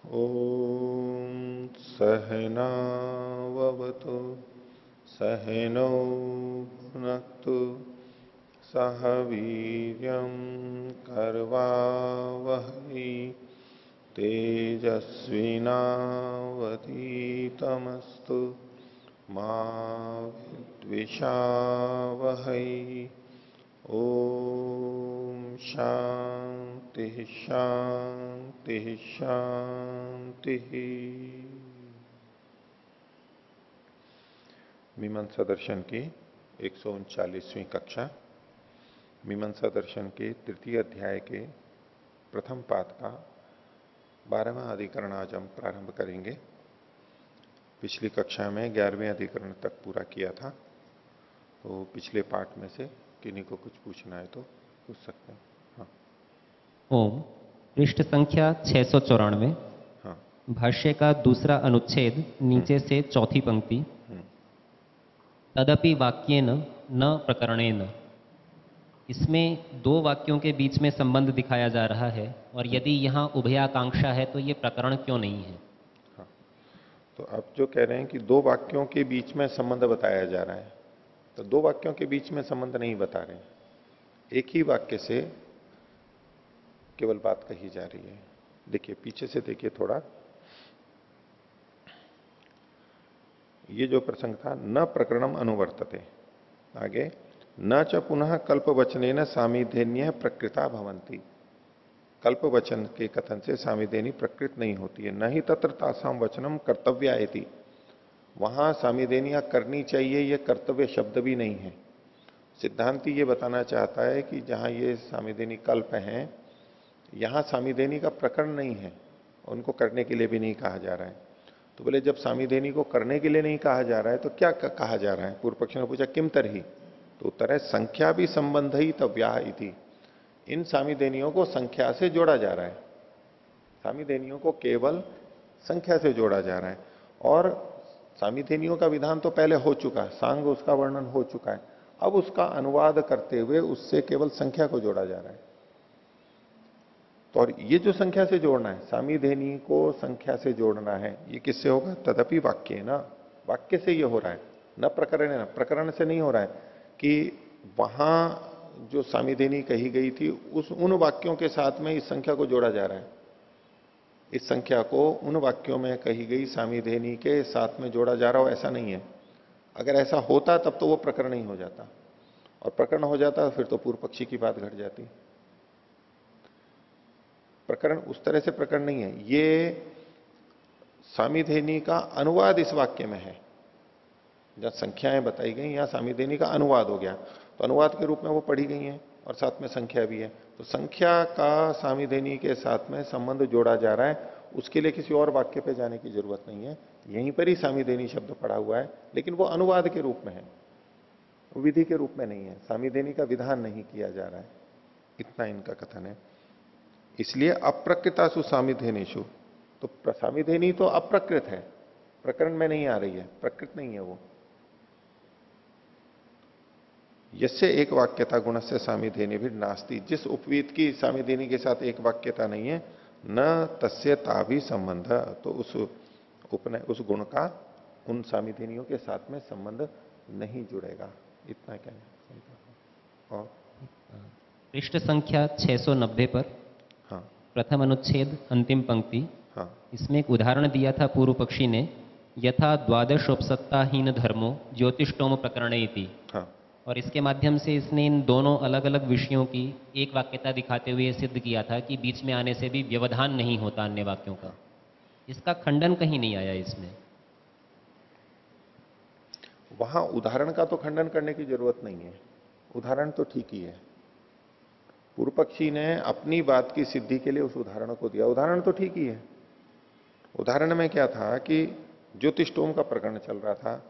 ॐ सहनाववतु सहनौ भुनक्तु सह वीर्यं करवावहै तेजस्विनावधीतमस्तु मा विद्विषावहै। ओम शांति शांति शांति। मीमांसा दर्शन की 139वीं कक्षा। मीमांसा दर्शन के तृतीय अध्याय के प्रथम पाद का 12वां अधिकरण आज हम प्रारंभ करेंगे। पिछली कक्षा में 11वें अधिकरण तक पूरा किया था, तो पिछले पाठ में से किन्हीं को कुछ पूछना है तो पूछ सकते हैं। हाँ। ओम पृष्ठ संख्या 694। हाँ। भाष्य का दूसरा अनुच्छेद नीचे से चौथी पंक्ति। तदपि वाक्येन न प्रकरणेन। इसमें दो वाक्यों के बीच में संबंध दिखाया जा रहा है, और यदि यहाँ उभयाकांक्षा है तो ये प्रकरण क्यों नहीं है? हाँ। तो आप जो कह रहे हैं कि दो वाक्यों के बीच में संबंध बताया जा रहा है, तो दो वाक्यों के बीच में संबंध नहीं बता रहे हैं, एक ही वाक्य से केवल बात कही जा रही है। देखिए पीछे से देखिए थोड़ा, ये जो प्रसंग था न प्रकरणम अनुवर्तते, आगे न च पुनः कल्पवचनेन सामिध्यन्य प्रकृता भवंती। कल्पवचन के कथन से सामिध्यनी प्रकृत नहीं होती है। न ही तत्र तासाम वचनम कर्तव्यायति, वहां सामिध्यनिया करनी चाहिए, यह कर्तव्य शब्द भी नहीं है। सिद्धांति ये बताना चाहता है कि जहां ये सामिध्यनी कल्प हैं, यहां सामिध्यनी का प्रकरण नहीं है, उनको करने के लिए भी नहीं कहा जा रहा है। तो बोले जब सामिध्यनी को करने के लिए नहीं कहा जा रहा है तो क्या कहा जा रहा है? पूर्व पक्ष ने पूछा किम तरही, तो उत्तर है संख्या भी संबंध ही तव्या इति। इन सामिध्यनियों को संख्या से जोड़ा जा रहा है, सामिध्यनियों को केवल संख्या से जोड़ा जा रहा है। और सामिध्यनियों का विधान तो पहले हो चुका है, सांग उसका वर्णन हो चुका है, अब उसका अनुवाद करते हुए उससे केवल संख्या को जोड़ा जा रहा है। तो और ये जो संख्या से जोड़ना है, सामिध्यनी को संख्या से जोड़ना है, ये किससे होगा? तदपि वाक्य ना, वाक्य से ये हो रहा है, न प्रकरण है, न प्रकरण से नहीं हो रहा है कि वहां जो सामिध्यनी कही गई थी उन वाक्यों के साथ में इस संख्या को जोड़ा जा रहा है। इस संख्या को उन वाक्यों में कही गई सामिध्यनी के साथ में जोड़ा जा रहा हो, ऐसा नहीं है। अगर ऐसा होता तब तो वो प्रकरण ही हो जाता, और प्रकरण हो जाता फिर तो पूर्व पक्षी की बात घट जाती। प्रकरण उस तरह से प्रकरण नहीं है, ये सामिध्यनी का अनुवाद इस वाक्य में है। जहां संख्याएं बताई गई यहां सामिध्यनी का अनुवाद हो गया, तो अनुवाद के रूप में वो पढ़ी गई हैं और साथ में संख्या भी है। तो संख्या का सामिध्यनी के साथ में संबंध जोड़ा जा रहा है, उसके लिए किसी और वाक्य पे जाने की जरूरत नहीं है। यहीं पर ही सामिध्यनी शब्द पड़ा हुआ है, लेकिन वो अनुवाद के रूप में है, विधि के रूप में नहीं है। सामिध्यनी का विधान नहीं किया जा रहा है, इतना इनका कथन है। इसलिए अप्रकृतासु सामिध्यनेशु, तो सामिध्यनी तो अप्रकृत है, प्रकरण में नहीं आ रही है, प्रकृत नहीं है वो। यस्य एक वाक्यता गुण से सामिध्यनी भी नास्ती, जिस उपवीत की सामिध्यनी के साथ एक वाक्यता नहीं है, न तस्य ताभि संबंध, तो उस गुण का उन सामिध्यनियों के साथ में संबंध नहीं जुड़ेगा। इतना कहना। और पृष्ठ संख्या 690 पर हाँ। प्रथम अनुच्छेद अंतिम पंक्ति। हाँ। इसमें एक उदाहरण दिया था पूर्व पक्षी ने, यथा द्वादशोपसत्ताहीन धर्मो ज्योतिषोम प्रकरणे इति। हाँ। और इसके माध्यम से इसने इन दोनों अलग अलग विषयों की एक वाक्यता दिखाते हुए सिद्ध किया था कि बीच में आने से भी व्यवधान नहीं होता अन्य वाक्यों का। इसका खंडन कहीं नहीं आया इसमें। वहां उदाहरण का तो खंडन करने की जरूरत नहीं है, उदाहरण तो ठीक ही है। पूर्व पक्षी ने अपनी बात की सिद्धि के लिए उस उदाहरण को दिया, उदाहरण तो ठीक ही है। उदाहरण में क्या था कि ज्योतिषोम का प्रकरण चल रहा था,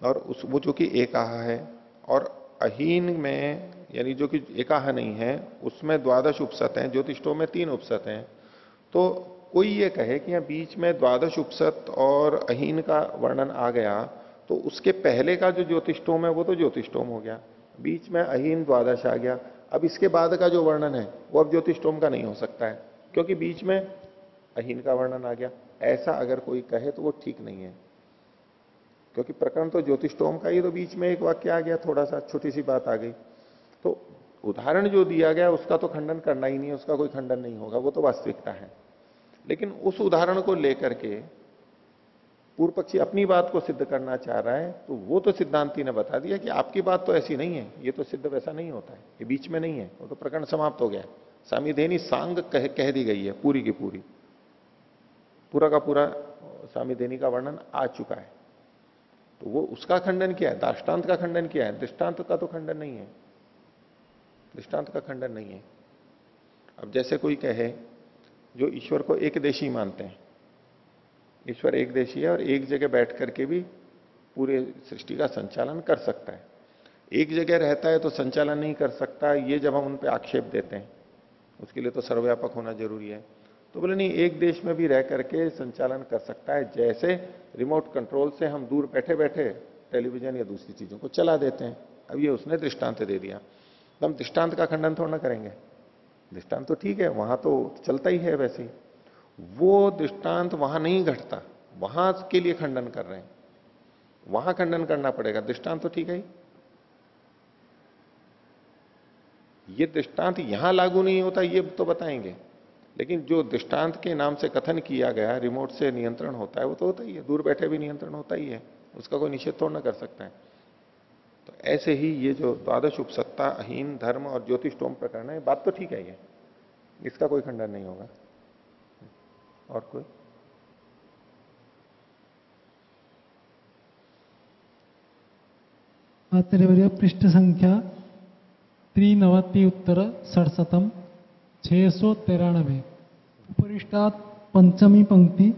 और वो जो कि एकाह है, और अहीन में यानी जो कि एकाह नहीं है उसमें द्वादश उपसत हैं, ज्योतिषोम में 3 उपसत हैं। तो कोई ये कहे कि यहाँ बीच में द्वादश उपसत और अहीन का वर्णन आ गया, तो उसके पहले का जो ज्योतिषोम है वो तो ज्योतिषोम हो गया, बीच में अहीन द्वादश आ गया। अब इसके बाद का जो वर्णन है वो अब ज्योतिषोम का नहीं हो सकता है, क्योंकि बीच में अहीन का वर्णन आ गया। ऐसा अगर कोई कहे तो वो ठीक नहीं है, क्योंकि प्रकरण तो ज्योतिष्टोम का ही, तो बीच में एक वाक्य आ गया, थोड़ा सा छोटी सी बात आ गई, तो उदाहरण जो दिया गया उसका तो खंडन करना ही नहीं है, उसका कोई खंडन नहीं होगा, वो तो वास्तविकता है। लेकिन उस उदाहरण को लेकर के पूर्व पक्षी अपनी बात को सिद्ध करना चाह रहा है, तो वो तो सिद्धांति ने बता दिया कि आपकी बात तो ऐसी नहीं है, ये तो सिद्ध वैसा नहीं होता है, ये बीच में नहीं है, वो तो प्रकरण समाप्त हो गया। सामिधेनी सांग कह दी गई है पूरी की पूरी, पूरा का पूरा सामिधेनी का वर्णन आ चुका है। तो वो उसका खंडन किया है, दाष्टांत का खंडन किया है, दृष्टांत का तो खंडन नहीं है, दृष्टांत का खंडन नहीं है। अब जैसे कोई कहे जो ईश्वर को एक देशी मानते हैं, ईश्वर एक देशी है और एक जगह बैठ करके भी पूरे सृष्टि का संचालन कर सकता है, एक जगह रहता है तो संचालन नहीं कर सकता, ये जब हम उन पे आक्षेप देते हैं, उसके लिए तो सर्वव्यापक होना जरूरी है। तो बोले नहीं, एक देश में भी रह करके संचालन कर सकता है, जैसे रिमोट कंट्रोल से हम दूर बैठे बैठे टेलीविजन या दूसरी चीजों को चला देते हैं। अब ये उसने दृष्टांत दे दिया, तो हम दृष्टांत का खंडन थोड़ा ना करेंगे, दृष्टांत तो ठीक है, वहां तो चलता ही है वैसे ही। वो दृष्टांत वहां नहीं घटता, वहां के लिए खंडन कर रहे हैं, वहां खंडन करना पड़ेगा, दृष्टांत तो ठीक है ही। ये दृष्टांत यहां लागू नहीं होता ये तो बताएंगे, लेकिन जो दृष्टांत के नाम से कथन किया गया, रिमोट से नियंत्रण होता है, वो तो होता ही है, दूर बैठे भी नियंत्रण होता ही है, उसका कोई निषेध थोड़ा ना कर सकता है। तो ऐसे ही ये जो द्वादश उपसत्ता, अहीन, धर्म और ज्योतिषोम प्रकरण है, बात तो ठीक है, ये इसका कोई खंडन नहीं होगा। और कोई? आचार्य पृष्ठ संख्या 93 693 उपरिष्टात पंचमी पंक्ति,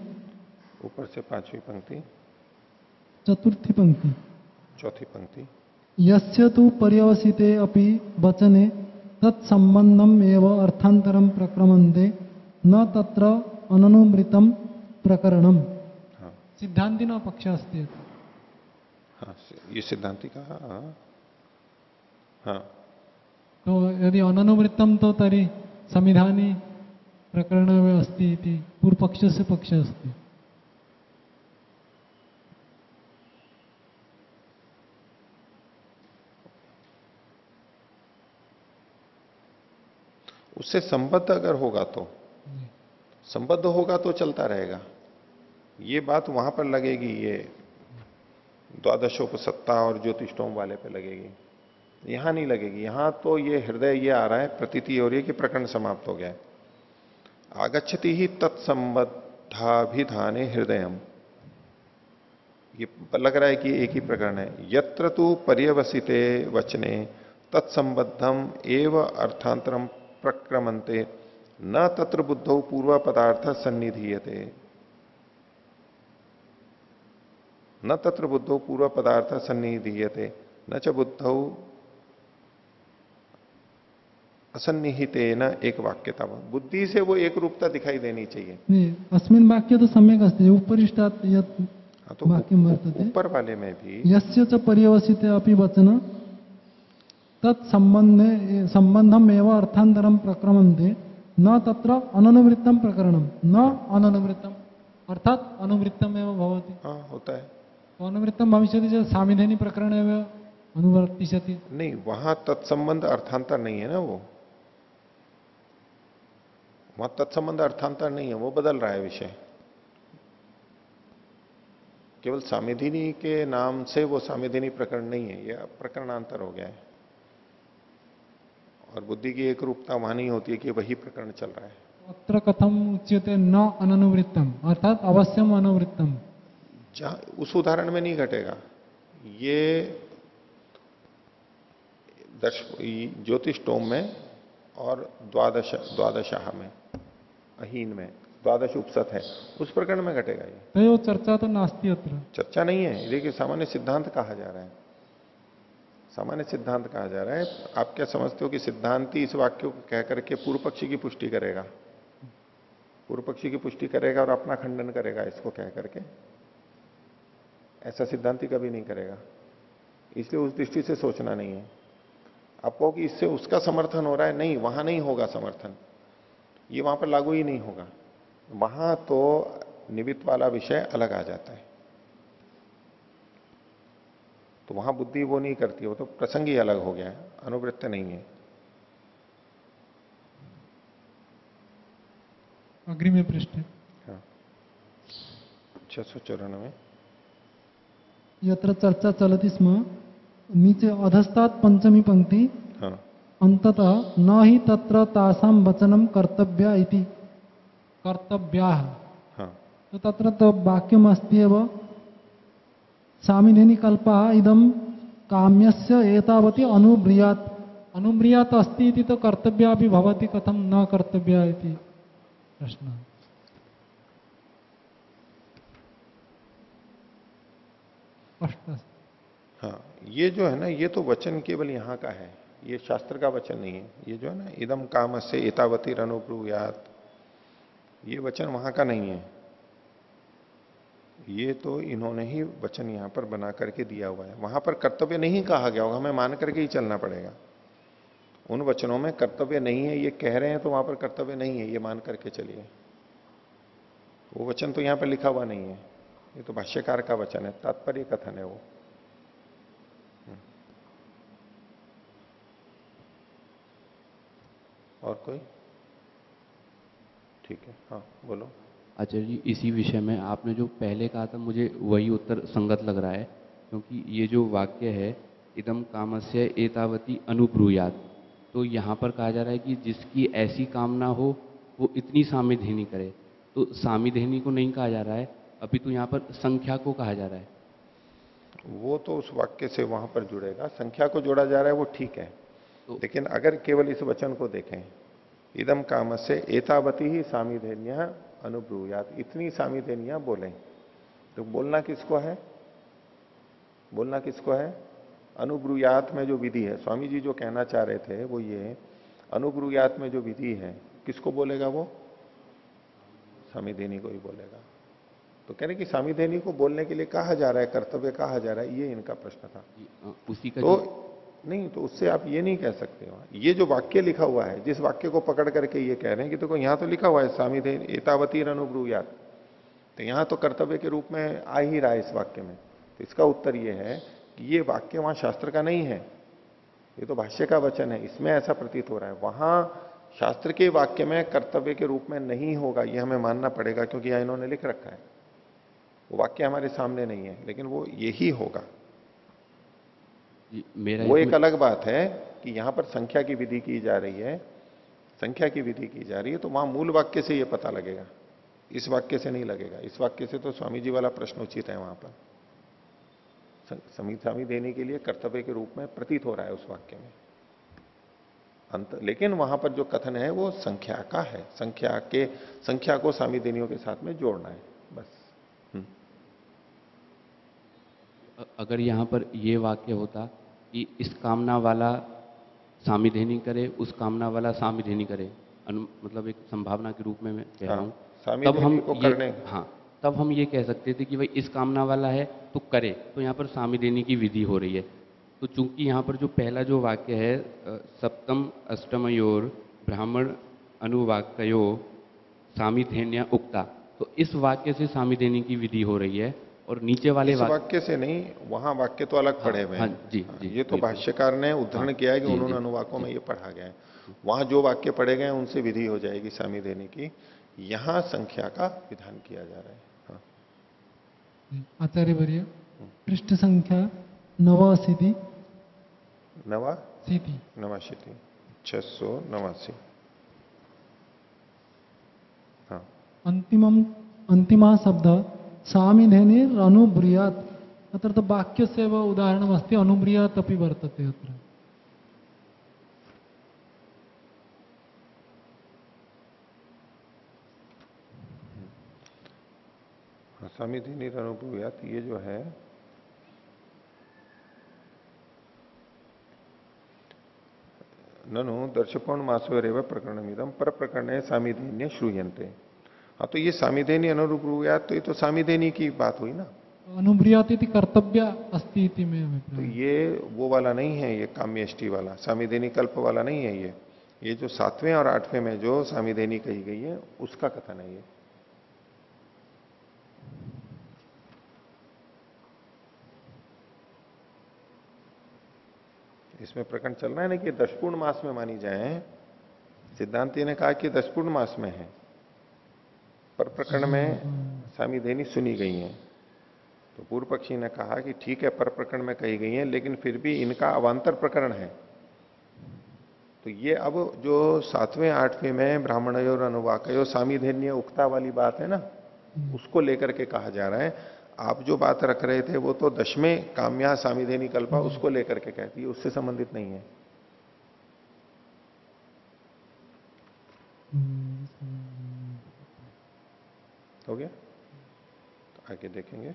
ऊपर से पांचवी पंक्ति, चतुर्थी पंक्ति, चौथी पंक्ति। यस्य तु पर्यवसिते अपि वचने तत्संबंधम एव अर्थांतरम प्रक्रमन्ते न तत्र अननुमृतम प्रकरणम। हाँ सिद्धांतिनो पक्ष अस्ति। हाँ, ये सिद्धांति का। हाँ, तो यदि अननुमृतम तो तरी संविधानी प्रकरण अस्ति इति पूर्वपक्षस्य पक्ष अस्ति। उससे संबद्ध अगर होगा तो, संबद्ध होगा तो चलता रहेगा, ये बात वहां पर लगेगी, ये द्वादशोपसत्ता और ज्योतिषोम वाले पे लगेगी, यहां नहीं लगेगी। यहां तो ये हृदय ये आ रहा है, प्रतीति हो रही है कि प्रकरण समाप्त हो गया है। आगच्छति ही तत्संबद्धाभिधाने हृदयम, ये लग रहा है कि एक ही प्रकरण है। यत्र तु पर्यवसिते वचने तत्संबद्धम एव अर्थांतरम प्रक्रमन्ते न तत्र बुद्धौ पूर्व पदार्थ सन्निधीयते, न तत्र बुद्धौ पूर्व पदार्थ सन्निधीयते न च बुद्धौ असन्निहितेन एक वाक्यता। बुद्धि से वो एक रूपता दिखाई देनी चाहिए। नहीं, अस्मिन् वाक्य तो सम्यक् अस्ति, उपरिष्टात् यत् हाँ, तो वाक्यं वर्तते, ऊपर वाले में भी यस्य च पर्यवसिते अपि वचन तत्संबंधे संबंधम एव अर्थांतरम प्रक्रमन्ते न तत्र अननुवृत्तम प्रकरणम, न अननुवृत्तम अर्थात अनुवृत्तम एव भवति। हाँ होता है, तो अनुवृत्तम भविष्यति चेत् सामिधेनि प्रकरण एव अनुवर्तिष्यति। नहीं वहां तत्संबंध अर्थांतर नहीं है ना, वो वहां तत्संबंध अर्थांतर नहीं है, वो बदल रहा है विषय। केवल सामिधिनी के नाम से वो सामिधिनी प्रकरण नहीं है, यह प्रकरणांतर हो गया है। और बुद्धि की एक रूपता वहां नहीं होती है कि वही प्रकरण चल रहा है। अत्र कथम उच्यते न अननुवृत्तम अर्थात अवश्यम अनुवृत्तम, जहां उस उदाहरण में नहीं घटेगा ये। ज्योतिषोम में और द्वादशाह में, अहीन में द्वादश उपसत है, उस प्रकरण में घटेगा ये। तो चर्चा तो नास्ति अत्र, चर्चा नहीं है, देखिए सामान्य सिद्धांत कहा जा रहा है, सामान्य सिद्धांत कहा जा रहा है। आप क्या समझते हो कि सिद्धांति इस वाक्य को कह करके पूर्व पक्षी की पुष्टि करेगा, पूर्व पक्षी की पुष्टि करेगा और अपना खंडन करेगा इसको कह करके? ऐसा सिद्धांति कभी नहीं करेगा, इसलिए उस दृष्टि से सोचना नहीं है। आप कहो कि इससे उसका समर्थन हो रहा है, नहीं, वहां नहीं होगा समर्थन, ये वहां पर लागू ही नहीं होगा। वहां तो निमित्त वाला विषय अलग आ जाता है, तो वहां बुद्धि वो नहीं करती, वो तो प्रसंग ही अलग हो गया है, अनुवृत्त नहीं है। अग्रिमे पृष्ठे हाँ 694। यत्र चर्चा चलति स्म, नीचे अधस्तात् पंचमी पंक्ति, हाँ अंततः न ही तत्र तासां वचनं कर्तव्या इति, कर्तव्याः। हाँ तो तत्र तो वाक्यमस्ति एव सामिनेनिकल्पः इदं काम्यस्य एतावति अनुब्रियात्, अनुब्रियात् अस्ति इति तो कर्तव्या भी भवति, कथं न कर्तव्या इति प्रश्नः। स्पष्ट। हाँ, ये जो है ना, ये तो वचन केवल यहां का है, ये शास्त्र का वचन नहीं है। ये जो है ना, इदम काम से एतावती रनुब्रूयात, ये वचन वहां का नहीं है, ये तो इन्होंने ही वचन यहां पर बना करके दिया हुआ है। वहां पर कर्तव्य नहीं कहा गया होगा, हमें मान करके ही चलना पड़ेगा। उन वचनों में कर्तव्य नहीं है ये कह रहे हैं, तो वहां पर कर्तव्य नहीं है ये मान करके चलिए। वो वचन तो यहां पर लिखा हुआ नहीं है, ये तो भाष्यकार का वचन है, तात्पर्य कथन है वो। और कोई? ठीक है, हाँ बोलो। आचार्य जी, इसी विषय में आपने जो पहले कहा था, मुझे वही उत्तर संगत लग रहा है, क्योंकि ये जो वाक्य है इदम कामस्य एतावती अनुब्रूयात, तो यहाँ पर कहा जा रहा है कि जिसकी ऐसी कामना हो वो इतनी सामिधेनी करे, तो सामिधेनी को नहीं कहा जा रहा है, अभी तो यहाँ पर संख्या को कहा जा रहा है। वो तो उस वाक्य से वहां पर जुड़ेगा, संख्या को जोड़ा जा रहा है वो ठीक है, लेकिन अगर केवल इस वचन को देखें, इदम काम से एतावती ही सामिधेन्या अनुब्रूयात, इतनी सामिधेनिया बोलें, तो बोलना किसको है? बोलना किसको है? अनुब्रूयात में जो विधि है, स्वामी जी जो कहना चाह रहे थे वो ये, अनुब्रूयात में जो विधि है किसको बोलेगा? वो सामिधेनी को ही बोलेगा। तो कह रहे कि सामिधेनी को बोलने के लिए कहा जा रहा है, कर्तव्य कहा जा रहा है, ये इनका प्रश्न था। उसी का तो नहीं, तो उससे आप ये नहीं कह सकते हो, ये जो वाक्य लिखा हुआ है, जिस वाक्य को पकड़ करके ये कह रहे हैं कि देखो यहां तो लिखा हुआ है सामिधेन एतावती अनुब्रूयात, तो यहां तो कर्तव्य के रूप में आ ही रहा है इस वाक्य में। तो इसका उत्तर ये है कि ये वाक्य वहां शास्त्र का नहीं है, ये तो भाष्य का वचन है, इसमें ऐसा प्रतीत हो रहा है। वहां शास्त्र के वाक्य में कर्तव्य के रूप में नहीं होगा, ये हमें मानना पड़ेगा, क्योंकि यहां इन्होंने लिख रखा है। वो वाक्य हमारे सामने नहीं है, लेकिन वो यही होगा। वो एक अलग बात है कि यहां पर संख्या की विधि की जा रही है, संख्या की विधि की जा रही है, तो वहां मूल वाक्य से ये पता लगेगा, इस वाक्य से नहीं लगेगा। इस वाक्य से तो स्वामी जी वाला प्रश्न उचित है, वहां पर सामी देने के लिए कर्तव्य के रूप में प्रतीत हो रहा है उस वाक्य में अंत, लेकिन वहां पर जो कथन है वो संख्या का है, संख्या को सामी देनियों के साथ में जोड़ना है बस। अगर यहाँ पर ये वाक्य होता कि इस कामना वाला सामिधेनी करे, उस कामना वाला सामिधेनी करे, मतलब एक संभावना के रूप में मैं कह रहा हूँ, तब हम तब हम ये कह सकते थे कि भाई इस कामना वाला है तो करे, तो यहाँ पर सामिधेनी की विधि हो रही है। तो चूंकि यहाँ पर जो पहला जो वाक्य है सप्तम अष्टमयोर ब्राह्मण अनुवाक्यो सामिधेन्या उक्ता, तो इस वाक्य से सामिधेनी की विधि हो रही है, और नीचे वाले वाक्य से नहीं, वहां वाक्य तो अलग पढ़े हुए हैं। जी, जी, ये तो भाष्यकार ने उद्धरण किया है कि उन्होंने अनुवाकों में ये पढ़ा गया है, वहां जो वाक्य पढ़े गए उनसे विधि हो जाएगी सामी देने की, यहां संख्या का विधान किया जा रहा है। हाँ। आचार्य वर्य, पृष्ठ संख्या 89 89 689। हाँ। अंतिमा शब्द सामिधेनी अनुब्रूयात्, अत्र तो वाक्यस्य एव उदाहरणमस्ति, अनुब्रूयात् अपि वर्तते अत्र। सामिधेनी अनुब्रूयात्, ये जो है ननु दर्शकोण मासोरेव प्रकरणमिदं पर प्रकरणे सामिधेन्य श्रूयन्ते। हाँ, तो ये सामिधेनी अनुब्रूयात्, तो ये तो सामिधेनी की बात हुई ना, अनुब्रूयात् इति कर्तव्य अस्ति इति में अभिप्राय। तो ये वो वाला नहीं है, ये काम्यष्टि वाला सामिधेनी कल्प वाला नहीं है। ये जो 7वें और 8वें में जो सामिधेनी कही गई है उसका कथन है ये। इसमें प्रकरण चल रहा है ना कि 10 पूर्ण मास में मानी जाए। सिद्धांति ने कहा कि 10 पूर्ण मास में है, पर प्रकरण में सामीधेनी सुनी गई है। तो पूर्व पक्षी ने कहा कि ठीक है, पर प्रकरण में कही गई है, लेकिन फिर भी इनका अवांतर प्रकरण है। तो ये अब जो 7वें 8वें में ब्राह्मणयोर अनुवाकयो सामीधेन्य उक्ता वाली बात है ना, उसको लेकर के कहा जा रहा है। आप जो बात रख रहे थे वो तो 10वें काम्या सामीधेनी कल्पा उसको लेकर के कहती है, उससे संबंधित नहीं है। हो गया? तो आगे देखेंगे।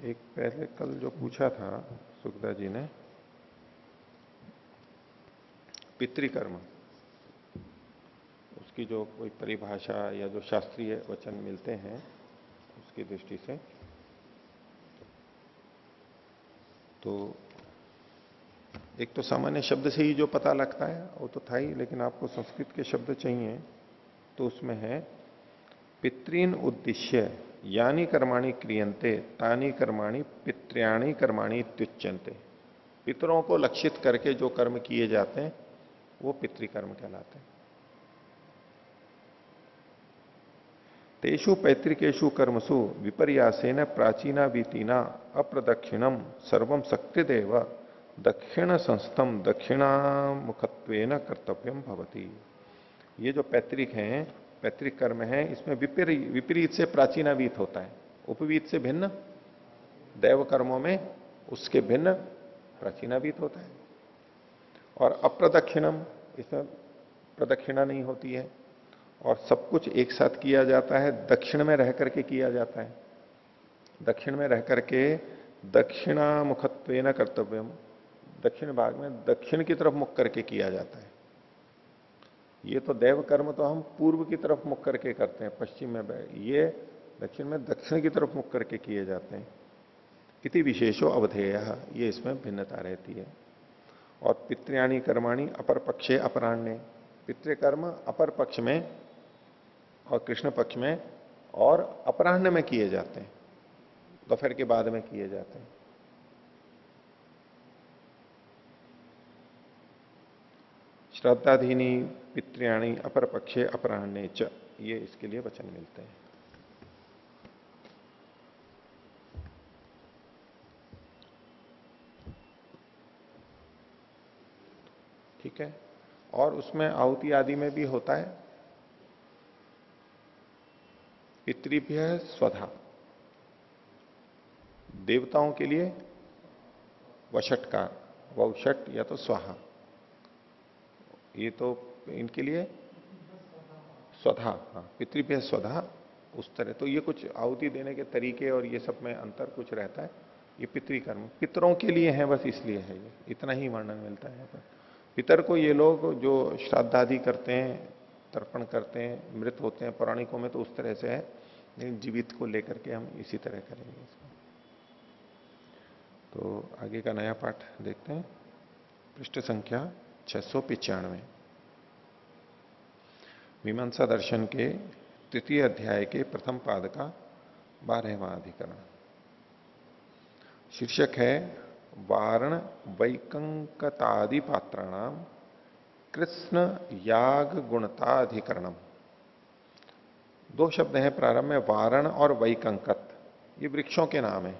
एक पहले कल जो पूछा था सुखदा जी ने, पितृकर्म, उसकी जो कोई परिभाषा या जो शास्त्रीय वचन मिलते हैं उसकी दृष्टि से, तो एक तो सामान्य शब्द से ही जो पता लगता है वो तो था ही, लेकिन आपको संस्कृत के शब्द चाहिए तो उसमें है पितृन उद्देश्य यानी कर्माणि क्रियन्ते तानी कर्माणि पित्र्याणि कर्माणि इत्युच्यन्ते। पितरों को लक्षित करके जो कर्म किए जाते हैं वो पितृकर्म कहलाते हैं। तेषु पैतृकेषु कर्मसु विपर्यासेन प्राचीना वीतिना अप्रदक्षिणम सर्वम शक्तिदेव दक्षिण संस्थम दक्षिणामुखत्वेन कर्तव्यम भवति। ये जो पैतृक हैं, पैतृक कर्म है, इसमें विपरीत से प्राचीनावीत होता है, उपवीत से भिन्न दैव कर्मों में उसके भिन्न प्राचीनावीत होता है। और अप्रदक्षिणम, इसमें प्रदक्षिणा नहीं होती है और सब कुछ एक साथ किया जाता है, दक्षिण में रह करके किया जाता है। दक्षिण में रह करके दक्षिणामुखत्वेन कर्तव्यम, दक्षिण भाग में दक्षिण की तरफ मुख करके किया जाता है। ये तो दैव कर्म तो हम पूर्व की तरफ मुख करके करते हैं, पश्चिम में, ये दक्षिण में दक्षिण की तरफ मुख करके किए जाते हैं। इति विशेषो अवधेय, ये इसमें भिन्नता रहती है। और पितृयाणी कर्माणी अपर पक्षे अपराह्ने, पितृकर्म अपर पक्ष में और कृष्ण पक्ष में और अपराह्न में किए जाते हैं, दोपहर के बाद में किए जाते हैं। श्रद्धाधीनी पितृयाणी अपर पक्षे अपराह्ने च, ये इसके लिए वचन मिलते हैं। ठीक है। और उसमें आहुति आदि में भी होता है पितृभ्य स्वधा, देवताओं के लिए वषटकार, वौषट या तो स्वाहा, ये तो इनके लिए स्वधा, हाँ पितृभ्य स्वधा, उस तरह। तो ये कुछ आहुति देने के तरीके और ये सब में अंतर कुछ रहता है। ये पितृकर्म पितरों के लिए है, बस इसलिए है, ये इतना ही वर्णन मिलता है यहाँ पर। पितर को ये लोग जो श्राद्ध आदि करते हैं, तर्पण करते हैं, मृत होते हैं, पौराणिकों में तो उस तरह से है, लेकिन जीवित को लेकर के हम इसी तरह करेंगे इसको। तो आगे का नया पाठ देखते हैं, पृष्ठ संख्या 695, मीमांसा दर्शन के तृतीय अध्याय के प्रथम पाद का 12वां अधिकरण। शीर्षक है वारण वैकंकतादि पात्राणाम कृष्ण याग गुणताधिकरणम। दो शब्द हैं प्रारंभ में, वारण और वैकंकत, ये वृक्षों के नाम हैं।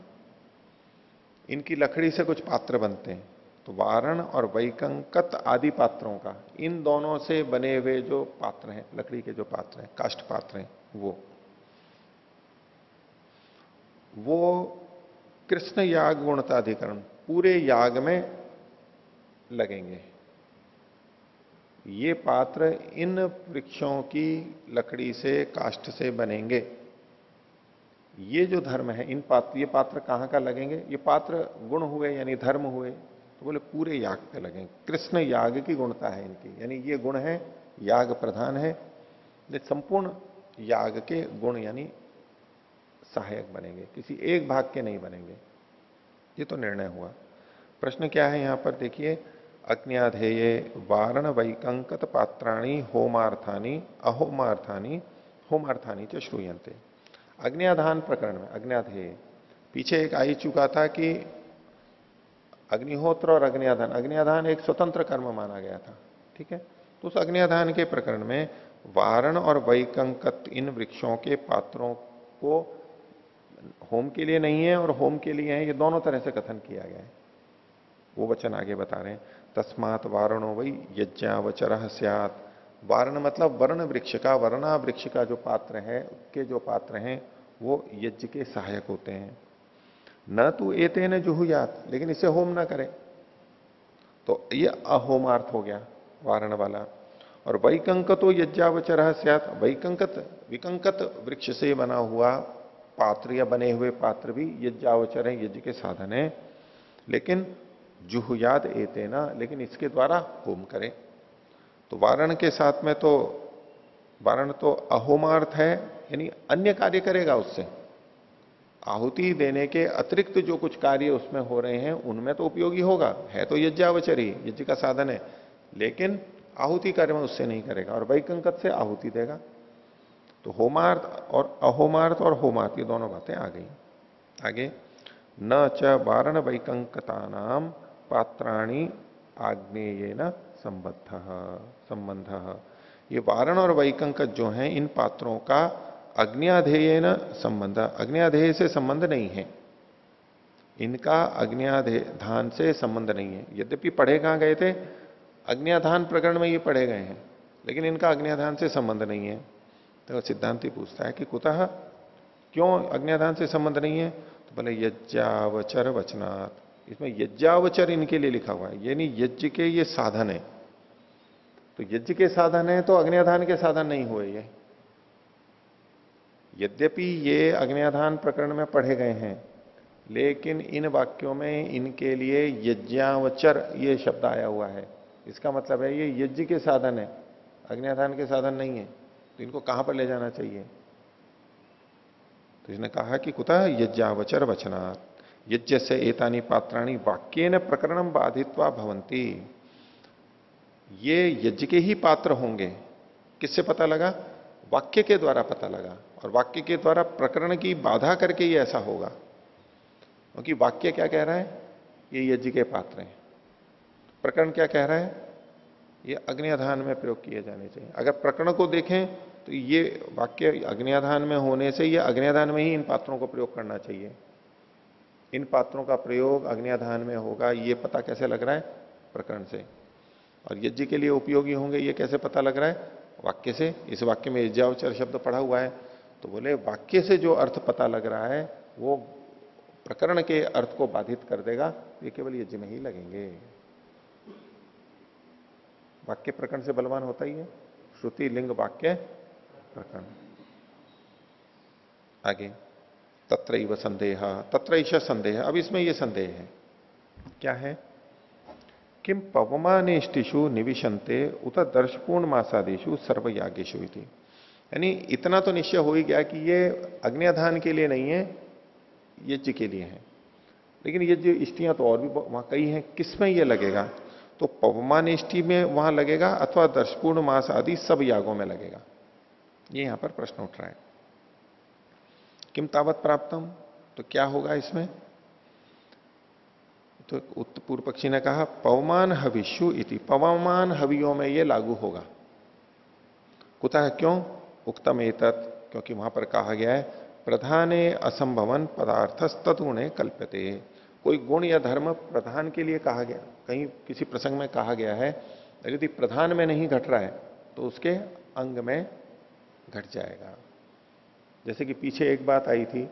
इनकी लकड़ी से कुछ पात्र बनते हैं। तो वारण और वैकंकत आदि पात्रों का, इन दोनों से बने हुए जो पात्र हैं, लकड़ी के जो पात्र हैं, काष्ठ पात्र हैं, वो कृष्ण याग गुणताधिकरण पूरे याग में लगेंगे। ये पात्र इन वृक्षों की लकड़ी से, काष्ठ से बनेंगे। ये जो धर्म है, इन पात्र, ये पात्र कहां का लगेंगे? ये पात्र गुण हुए यानी धर्म हुए, तो बोले पूरे याग पे लगेंगे। कृष्ण याग की गुणता है इनकी, यानी ये गुण है, याग प्रधान है, संपूर्ण याग के गुण यानी सहायक बनेंगे, किसी एक भाग के नहीं बनेंगे। ये तो निर्णय हुआ। प्रश्न क्या है यहां पर देखिए, अज्ञाधेये वारण वैकंकत पात्राणी होमार्थानी अहोमार्थानी होमार्थानी च श्रूयन्ते। अग्न्याधान प्रकरण में, अग्न्याधेय पीछे एक आ ही चुका था कि अग्निहोत्र और अग्न्याधान, अग्न्याधान एक स्वतंत्र कर्म माना गया था, ठीक है। तो उस अग्न्याधान के प्रकरण में वारण और वैकंकत इन वृक्षों के पात्रों को होम के लिए नहीं है और होम के लिए है, ये दोनों तरह से कथन किया गया है। वो वचन आगे बता रहे हैं, तस्मात वारणो वही यज्ञावचर स्यात्। वारण मतलब वर्ण वृक्ष का, वर्णा वृक्ष का जो पात्र है, उसके जो पात्र हैं वो यज्ञ के सहायक होते हैं। न तो एते न जुहुयात, लेकिन इसे होम ना करे, तो ये अहोमार्थ हो गया वारण वाला। और वैकंकतो यज्ञावचर स्यात्, वैकंकत विकंकत वृक्ष से बना हुआ पात्र या बने हुए पात्र भी यज्ञावचर है, यज्ञ के साधन है, लेकिन जुहुयाद एते ना, लेकिन इसके द्वारा होम करे। तो वारण के साथ में तो वारण तो अहोमार्थ है, यानी अन्य कार्य करेगा उससे, आहुति देने के अतिरिक्त जो कुछ कार्य उसमें हो रहे हैं उनमें तो उपयोगी होगा, है तो यज्ञावचरी, यज्ञ का साधन है, लेकिन आहुति कार्य में उससे नहीं करेगा, और वैकंकत से आहुति देगा। तो होमार्थ और अहोमार्थ और होमार्थ ये दोनों बातें आ गई। आगे, न च वारण वैकंकता नाम पात्राणी आग्नेयेन संबंध। ये वारण और वैकंकत जो हैं इन पात्रों का अग्न्याधेयेन संबंध, अग्न्याधेय से संबंध नहीं है, इनका अग्न्याधान से संबंध नहीं है। यद्यपि पढ़े कहां गए थे, अग्न्याधान प्रकरण में ये पढ़े गए हैं, लेकिन इनका अग्न्याधान से संबंध नहीं है। तो सिद्धांति पूछता है कि कुतः, क्यों अग्न्याधान से संबंध नहीं है? तो बोले यज्ञावचर वचनात्, इसमें यज्ञावचर इनके लिए लिखा हुआ है, यानी यज्ञ के ये साधन है। तो यज्ञ के साधन है तो अग्न्याधान के साधन नहीं हुए ये। यद्यपि ये अग्न्याधान प्रकरण में पढ़े गए हैं, लेकिन इन वाक्यों में इनके लिए यज्ञावचर ये शब्द आया हुआ है। इसका मतलब है ये यज्ञ के साधन है, अग्न्याधान के साधन नहीं है। तो इनको कहां पर ले जाना चाहिए? तो इसने कहा कि कुतः यज्ञावचर वचनात्, यज्ञ से एतानी पात्राणी वाक्येन प्रकरणम बाधित्वा भवंती। ये यज्ञ के ही पात्र होंगे। किससे पता लगा? वाक्य के द्वारा पता लगा, और वाक्य के द्वारा प्रकरण की बाधा करके ये ऐसा होगा, क्योंकि वाक्य क्या कह रहा है? ये यज्ञ के पात्र हैं। प्रकरण क्या कह रहा है? ये अग्न्याधान में प्रयोग किए जाने चाहिए। अगर प्रकरण को देखें तो ये वाक्य अग्न्याधान में होने से ये अग्न्याधान में ही इन पात्रों को प्रयोग करना चाहिए। इन पात्रों का प्रयोग अग्न्याधान में होगा, ये पता कैसे लग रहा है? प्रकरण से। और यज्ञ के लिए उपयोगी होंगे ये कैसे पता लग रहा है? वाक्य से। इस वाक्य में यज्ञावचर शब्द पढ़ा हुआ है, तो बोले वाक्य से जो अर्थ पता लग रहा है वो प्रकरण के अर्थ को बाधित कर देगा, ये केवल यज्ञ में ही लगेंगे। वाक्य प्रकरण से बलवान होता ही है, श्रुति लिंग वाक्य प्रकरण। आगे, तत्रैव संदेह, तत्रैष संदेह। अब इसमें यह संदेह है, क्या है? किम पवमानेष्टिषु निविशंते उत दर्शपूर्ण मासादेशु सर्वयागेशु इति। यानी इतना तो निश्चय हो ही गया कि ये अग्न्याधान के लिए नहीं है, यज्ञ के लिए है। लेकिन ये जो इष्टियां तो और भी वहां कई हैं, किसमें ये लगेगा? तो पवमानेष्टि में वहां लगेगा अथवा दर्शपूर्ण मास आदि सब यागों में लगेगा। ये यहां पर प्रश्न उठ रहा है। किम तावत प्राप्तम, तो क्या होगा इसमें? तो पूर्व पक्षी ने कहा पवमान हविष्यु इति, पवमान हवियों में ये लागू होगा। कुतः, क्यों? उक्तम एतत्, क्योंकि वहां पर कहा गया है प्रधाने असंभवन पदार्थस तदगुणे कल्प्यते। कोई गुण या धर्म प्रधान के लिए कहा गया, कहीं किसी प्रसंग में कहा गया है, यदि प्रधान में नहीं घट रहा है तो उसके अंग में घट जाएगा। जैसे कि पीछे एक बात आई थी,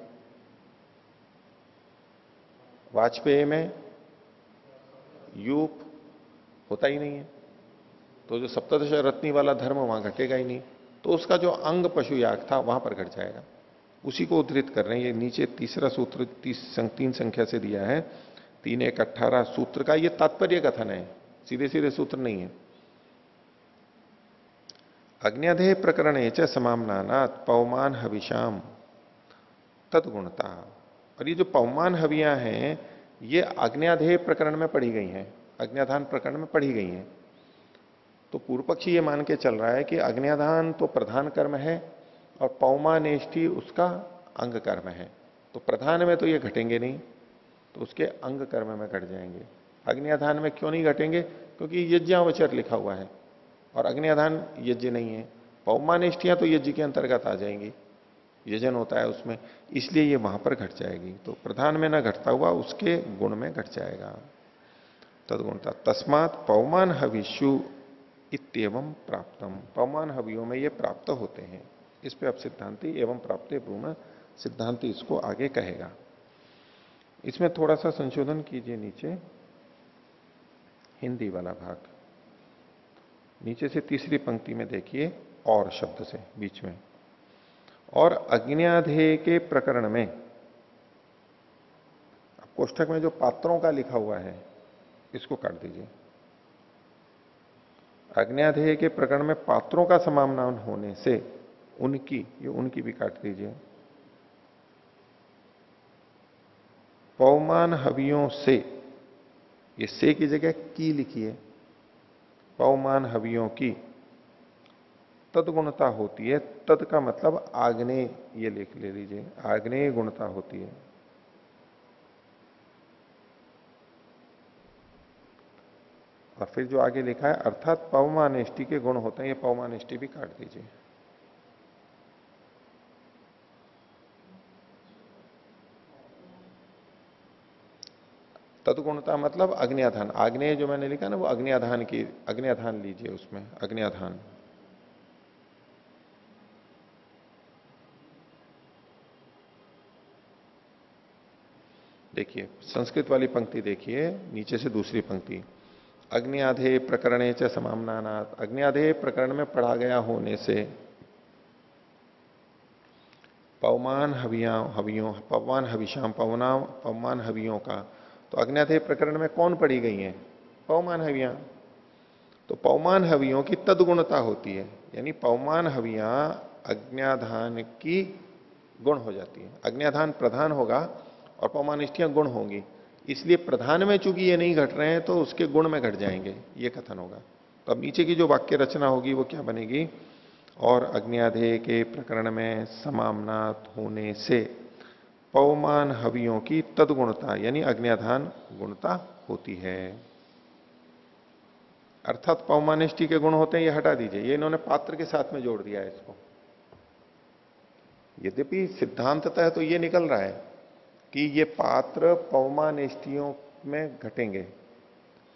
वाजपेयी में यूप होता ही नहीं है, तो जो सप्तदश रत्नी वाला धर्म वहां घटेगा ही नहीं, तो उसका जो अंग पशु याग था वहां पर घट जाएगा। उसी को उद्धृत कर रहे हैं। ये नीचे तीसरा सूत्र 3 संख्या से दिया है, 3 1 18 सूत्र का ये तात्पर्य कथन है, सीधे सीधे सूत्र नहीं है। अग्न्यादेह प्रकरण च समामनानात् पवमान हविषाम तदगुणता। और ये जो पवमान हवियां हैं ये अग्न्यादेह प्रकरण में पढ़ी गई हैं, अग्न्याधान प्रकरण में पढ़ी गई हैं। तो पूर्व पक्षी ये मान के चल रहा है कि अग्न्याधान तो प्रधान कर्म है और पवमानेष्टि उसका अंग कर्म है। तो प्रधान में तो ये घटेंगे नहीं, तो उसके अंग कर्म में घट जाएंगे। अग्न्याधान में क्यों नहीं घटेंगे? क्योंकि यज्ञावचर लिखा हुआ है और अग्न्याधान यज्ञ नहीं है। पौमानिष्ठियां तो यज्ञ के अंतर्गत आ जाएंगी, यजन होता है उसमें, इसलिए ये वहां पर घट जाएगी। तो प्रधान में न घटता हुआ उसके गुण में घट जाएगा, तदगुणता। तस्मात पौमान हविषु इत्येवं प्राप्तम, पौमान हवियों में ये प्राप्त होते हैं। इस पे अब सिद्धांति एवं प्राप्ते ब्रूम, सिद्धांति इसको आगे कहेगा। इसमें थोड़ा सा संशोधन कीजिए, नीचे हिंदी वाला भाग, नीचे से तीसरी पंक्ति में देखिए, और शब्द से बीच में, और अज्ञाधेय के प्रकरण में, कोष्ठक में जो पात्रों का लिखा हुआ है इसको काट दीजिए। अज्ञाधेय के प्रकरण में पात्रों का समानान होने से उनकी, ये उनकी भी काट दीजिए। पौमान हवियों से, ये से की जगह की लिखिए, पौमान हवियों की तदगुणता होती है। तद का मतलब आग्नेय, ये लिख ले लीजिए, आग्नेय गुणता होती है। और फिर जो आगे लिखा है अर्थात पवमानिष्टि के गुण होते हैं, ये पवमानिष्टि भी काट दीजिए। तदगुणता मतलब अग्न्याधान, आग्नेय जो मैंने लिखा ना वो अग्न्याधान की, अग्न्याधान लीजिए उसमें, अग्न्याधान। देखिए संस्कृत वाली पंक्ति देखिए, नीचे से दूसरी पंक्ति, अग्न्याधेय प्रकरणे च समाम्नानात्, अग्न्याधेय प्रकरण में पढ़ा गया होने से, पवमान हवियों, पवमान हविषाम, पवमान हवियों का, तो अग्न्याधेय प्रकरण में कौन पढ़ी गई है? पवमान हवियां। तो पवमान हवियों की तदगुणता होती है, यानी पवमान हवियां अज्ञाधान की गुण हो जाती है। अज्ञाधान प्रधान होगा और पवमानिष्ठियां गुण होंगी, इसलिए प्रधान में चूंकि ये नहीं घट रहे हैं तो उसके गुण में घट जाएंगे, ये कथन होगा। तो अब नीचे की जो वाक्य रचना होगी वो क्या बनेगी? और अज्ञाधेय के प्रकरण में समाम्नात होने से पवमान हवियों की तदगुणता, यानी अज्ञाधान गुणता होती है। अर्थात पवमानिष्ठि के गुण होते हैं, ये हटा दीजिए, ये इन्होंने पात्र के साथ में जोड़ दिया है इसको। यद्यपि सिद्धांततः तो ये निकल रहा है कि ये पात्र पवमानिष्ठियों में घटेंगे,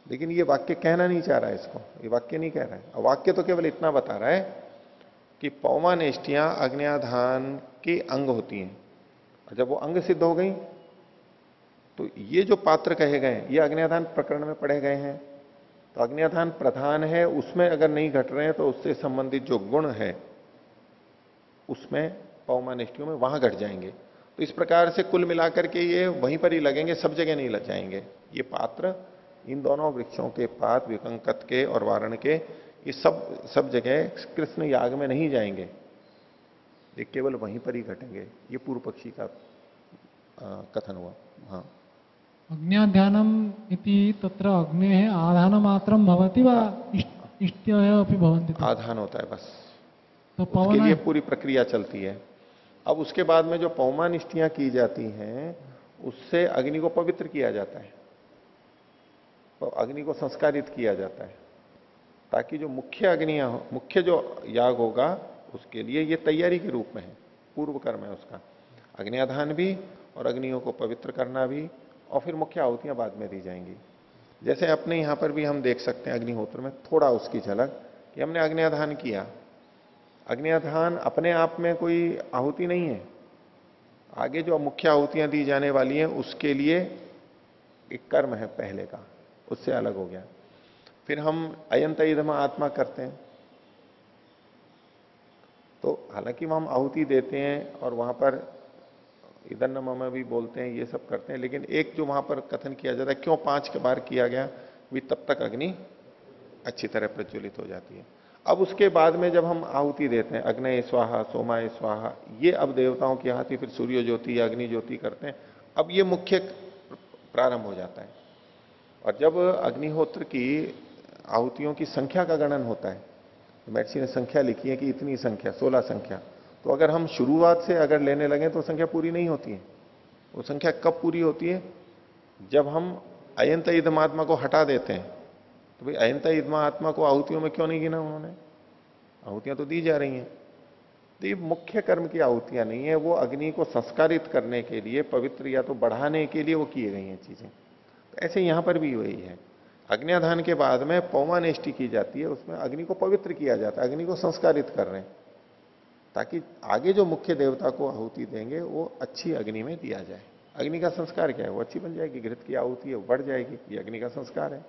लेकिन ये वाक्य कहना नहीं चाह रहा है इसको, ये वाक्य नहीं कह रहा है। वाक्य तो केवल इतना बता रहा है कि पवमानिष्ठियां अज्ञाधान के अंग होती हैं, और जब वो अंग सिद्ध हो गई तो ये जो पात्र कहे गए ये अज्ञाधान प्रकरण में पढ़े गए हैं, तो अज्ञाधान प्रधान है, उसमें अगर नहीं घट रहे हैं तो उससे संबंधित जो गुण है उसमें पवमानिष्ठियों में वहां घट जाएंगे। तो इस प्रकार से कुल मिलाकर के ये वहीं पर ही लगेंगे, सब जगह नहीं लग जाएंगे। ये पात्र इन दोनों वृक्षों के पात, विकंकत के और वारण के, ये सब जगह कृष्ण याग में नहीं जाएंगे, ये केवल वहीं पर ही घटेंगे। ये पूर्व पक्षी का कथन हुआ। हाँ, अज्ञाध्यानम इति तत्र अग्नेः आधानमात्रं भवति वा इष्ट्यः अपि भवन्ति? आधान होता है बस, तो उसके पवन लिए पूरी प्रक्रिया चलती है। अब उसके बाद में जो पवमानिष्ठियां की जाती हैं उससे अग्नि को पवित्र किया जाता है, तो अग्नि को संस्कारित किया जाता है, ताकि जो मुख्य जो याग होगा उसके लिए ये तैयारी के रूप में है, पूर्व कर्म है उसका, अग्न्याधान भी और अग्नियों को पवित्र करना भी, और फिर मुख्य आहुतियां बाद में दी जाएंगी। जैसे अपने यहां पर भी हम देख सकते हैं अग्निहोत्र में थोड़ा उसकी झलक कि हमने अग्न्याधान किया। अग्न्याधान अपने आप में कोई आहुति नहीं है, आगे जो मुख्य आहुतियां दी जाने वाली हैं उसके लिए एक कर्म है पहले का, उससे अलग हो गया। फिर हम अयंत इदम आत्मा करते हैं, तो हालांकि हम आहुति देते हैं और वहां पर इधर नम में भी बोलते हैं, ये सब करते हैं, लेकिन एक जो वहां पर कथन किया जाता है, क्यों 5 बार किया गया, भी तब तक अग्नि अच्छी तरह प्रज्वलित हो जाती है। अब उसके बाद में जब हम आहुति देते हैं, अग्नय स्वाहा, सोमाय स्वाहा, ये अब देवताओं की आहुति, फिर सूर्य ज्योति, अग्नि ज्योति करते हैं, अब ये मुख्य प्रारंभ हो जाता है। और जब अग्निहोत्र की आहुतियों की संख्या का गणन होता है, तो महर्षि ने संख्या लिखी है कि इतनी संख्या, 16 संख्या, तो अगर हम शुरुआत से अगर लेने लगे तो संख्या पूरी नहीं होती है, वो संख्या कब पूरी होती है? जब हम अयंत इदमात्मा को हटा देते हैं। तो भाई अयंत इदमात्मा को आहुतियों में क्यों नहीं गिना उन्होंने? आहुतियां तो दी जा रही हैं। तो ये मुख्य कर्म की आहुतियां नहीं है, वो अग्नि को संस्कारित करने के लिए, पवित्र या तो बढ़ाने के लिए वो किए गई हैं चीजें। तो ऐसे यहां पर भी वही है। अग्न्याधान के बाद में पौमानेष्टि की जाती है, उसमें अग्नि को पवित्र किया जाता है, अग्नि को संस्कारित कर रहे हैं, ताकि आगे जो मुख्य देवता को आहुति देंगे वो अच्छी अग्नि में दिया जाए। अग्नि का संस्कार क्या है? वो अच्छी बन जाएगी, घृत की आहुति है वो बढ़ जाएगी, ये अग्नि का संस्कार है।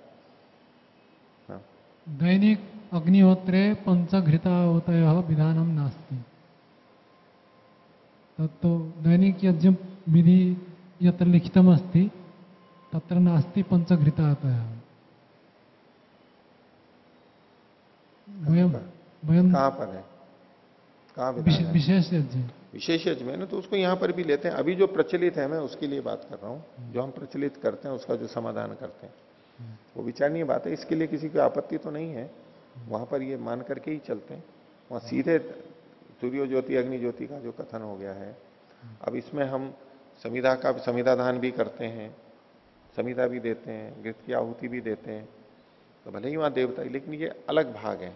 हाँ। दैनिक अग्निहोत्रे पंचघृताहुतय विधानम नास्ति। तत्तो दैनिक यज्ञ विधि यत्र लिखितम अस्ति तत्र नास्ति पंचघृताहुतय। वयम कहां पर है? कहां विधान है? विशेष यज्ञ। विशेष यज्ञ में ना, तो उसको यहां पर भी लेते हैं। अभी जो प्रचलित है, मैं उसके लिए बात कर रहा हूं। जो हम प्रचलित करते हैं उसका जो समाधान करते हैं वो विचारणीय बात है। इसके लिए किसी की आपत्ति तो नहीं है, वहां पर ये मान करके ही चलते हैं। वहां सीधे सूर्यो ज्योति अग्नि ज्योति का जो कथन हो गया है, अब इसमें हम समिधा का समिधादान भी करते हैं, समिधा भी देते हैं, घृत की आहुति भी देते हैं, तो भले ही वहां देवता, लेकिन ये अलग भाग है।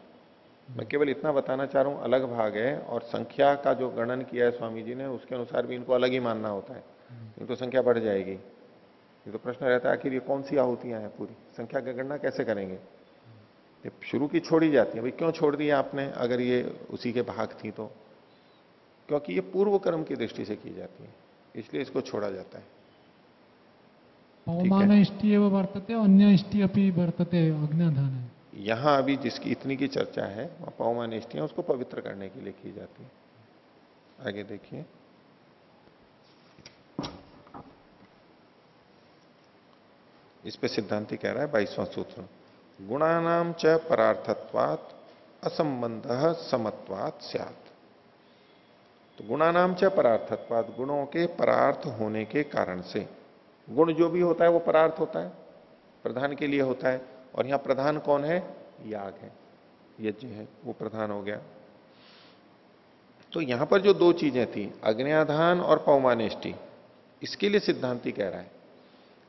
मैं केवल इतना बताना चाह रहा हूं, अलग भाग है। और संख्या का जो गणन किया है स्वामी जी ने, उसके अनुसार भी इनको अलग ही मानना होता है, नहीं तो संख्या बढ़ जाएगी। ये तो प्रश्न रहता है आखिर ये कौन सी आहुतियां हैं, पूरी संख्या की गणना कैसे करेंगे? ये शुरू की छोड़ी जाती है। भाई क्यों छोड़ दिया आपने, अगर ये उसी के भाग थी तो? क्योंकि ये पूर्व कर्म की दृष्टि से की जाती है, इसलिए इसको छोड़ा जाता है। पवमान इष्टि एवं वर्तते, अन्य इष्टि अपनी वर्तते अग्न्याधान है। यहां अभी जिसकी इतनी की चर्चा है, वहां पवमान इष्टियां उसको पवित्र करने के लिए की जाती है। आगे देखिए, इस पे सिद्धांति कह रहा है 22वां सूत्र, गुणानाम च परार्थत्वात् असंबंध समत्वात् स्यात्। तो गुणानाम च परार्थत्वात्, गुणों के परार्थ होने के कारण से, गुण जो भी होता है वो परार्थ होता है, प्रधान के लिए होता है। और यहां प्रधान कौन है? याग है, यज्ञ है, वो प्रधान हो गया। तो यहां पर जो दो चीजें थी, अग्न्याधान और पौमानेष्टि, इसके लिए सिद्धांति कह रहा है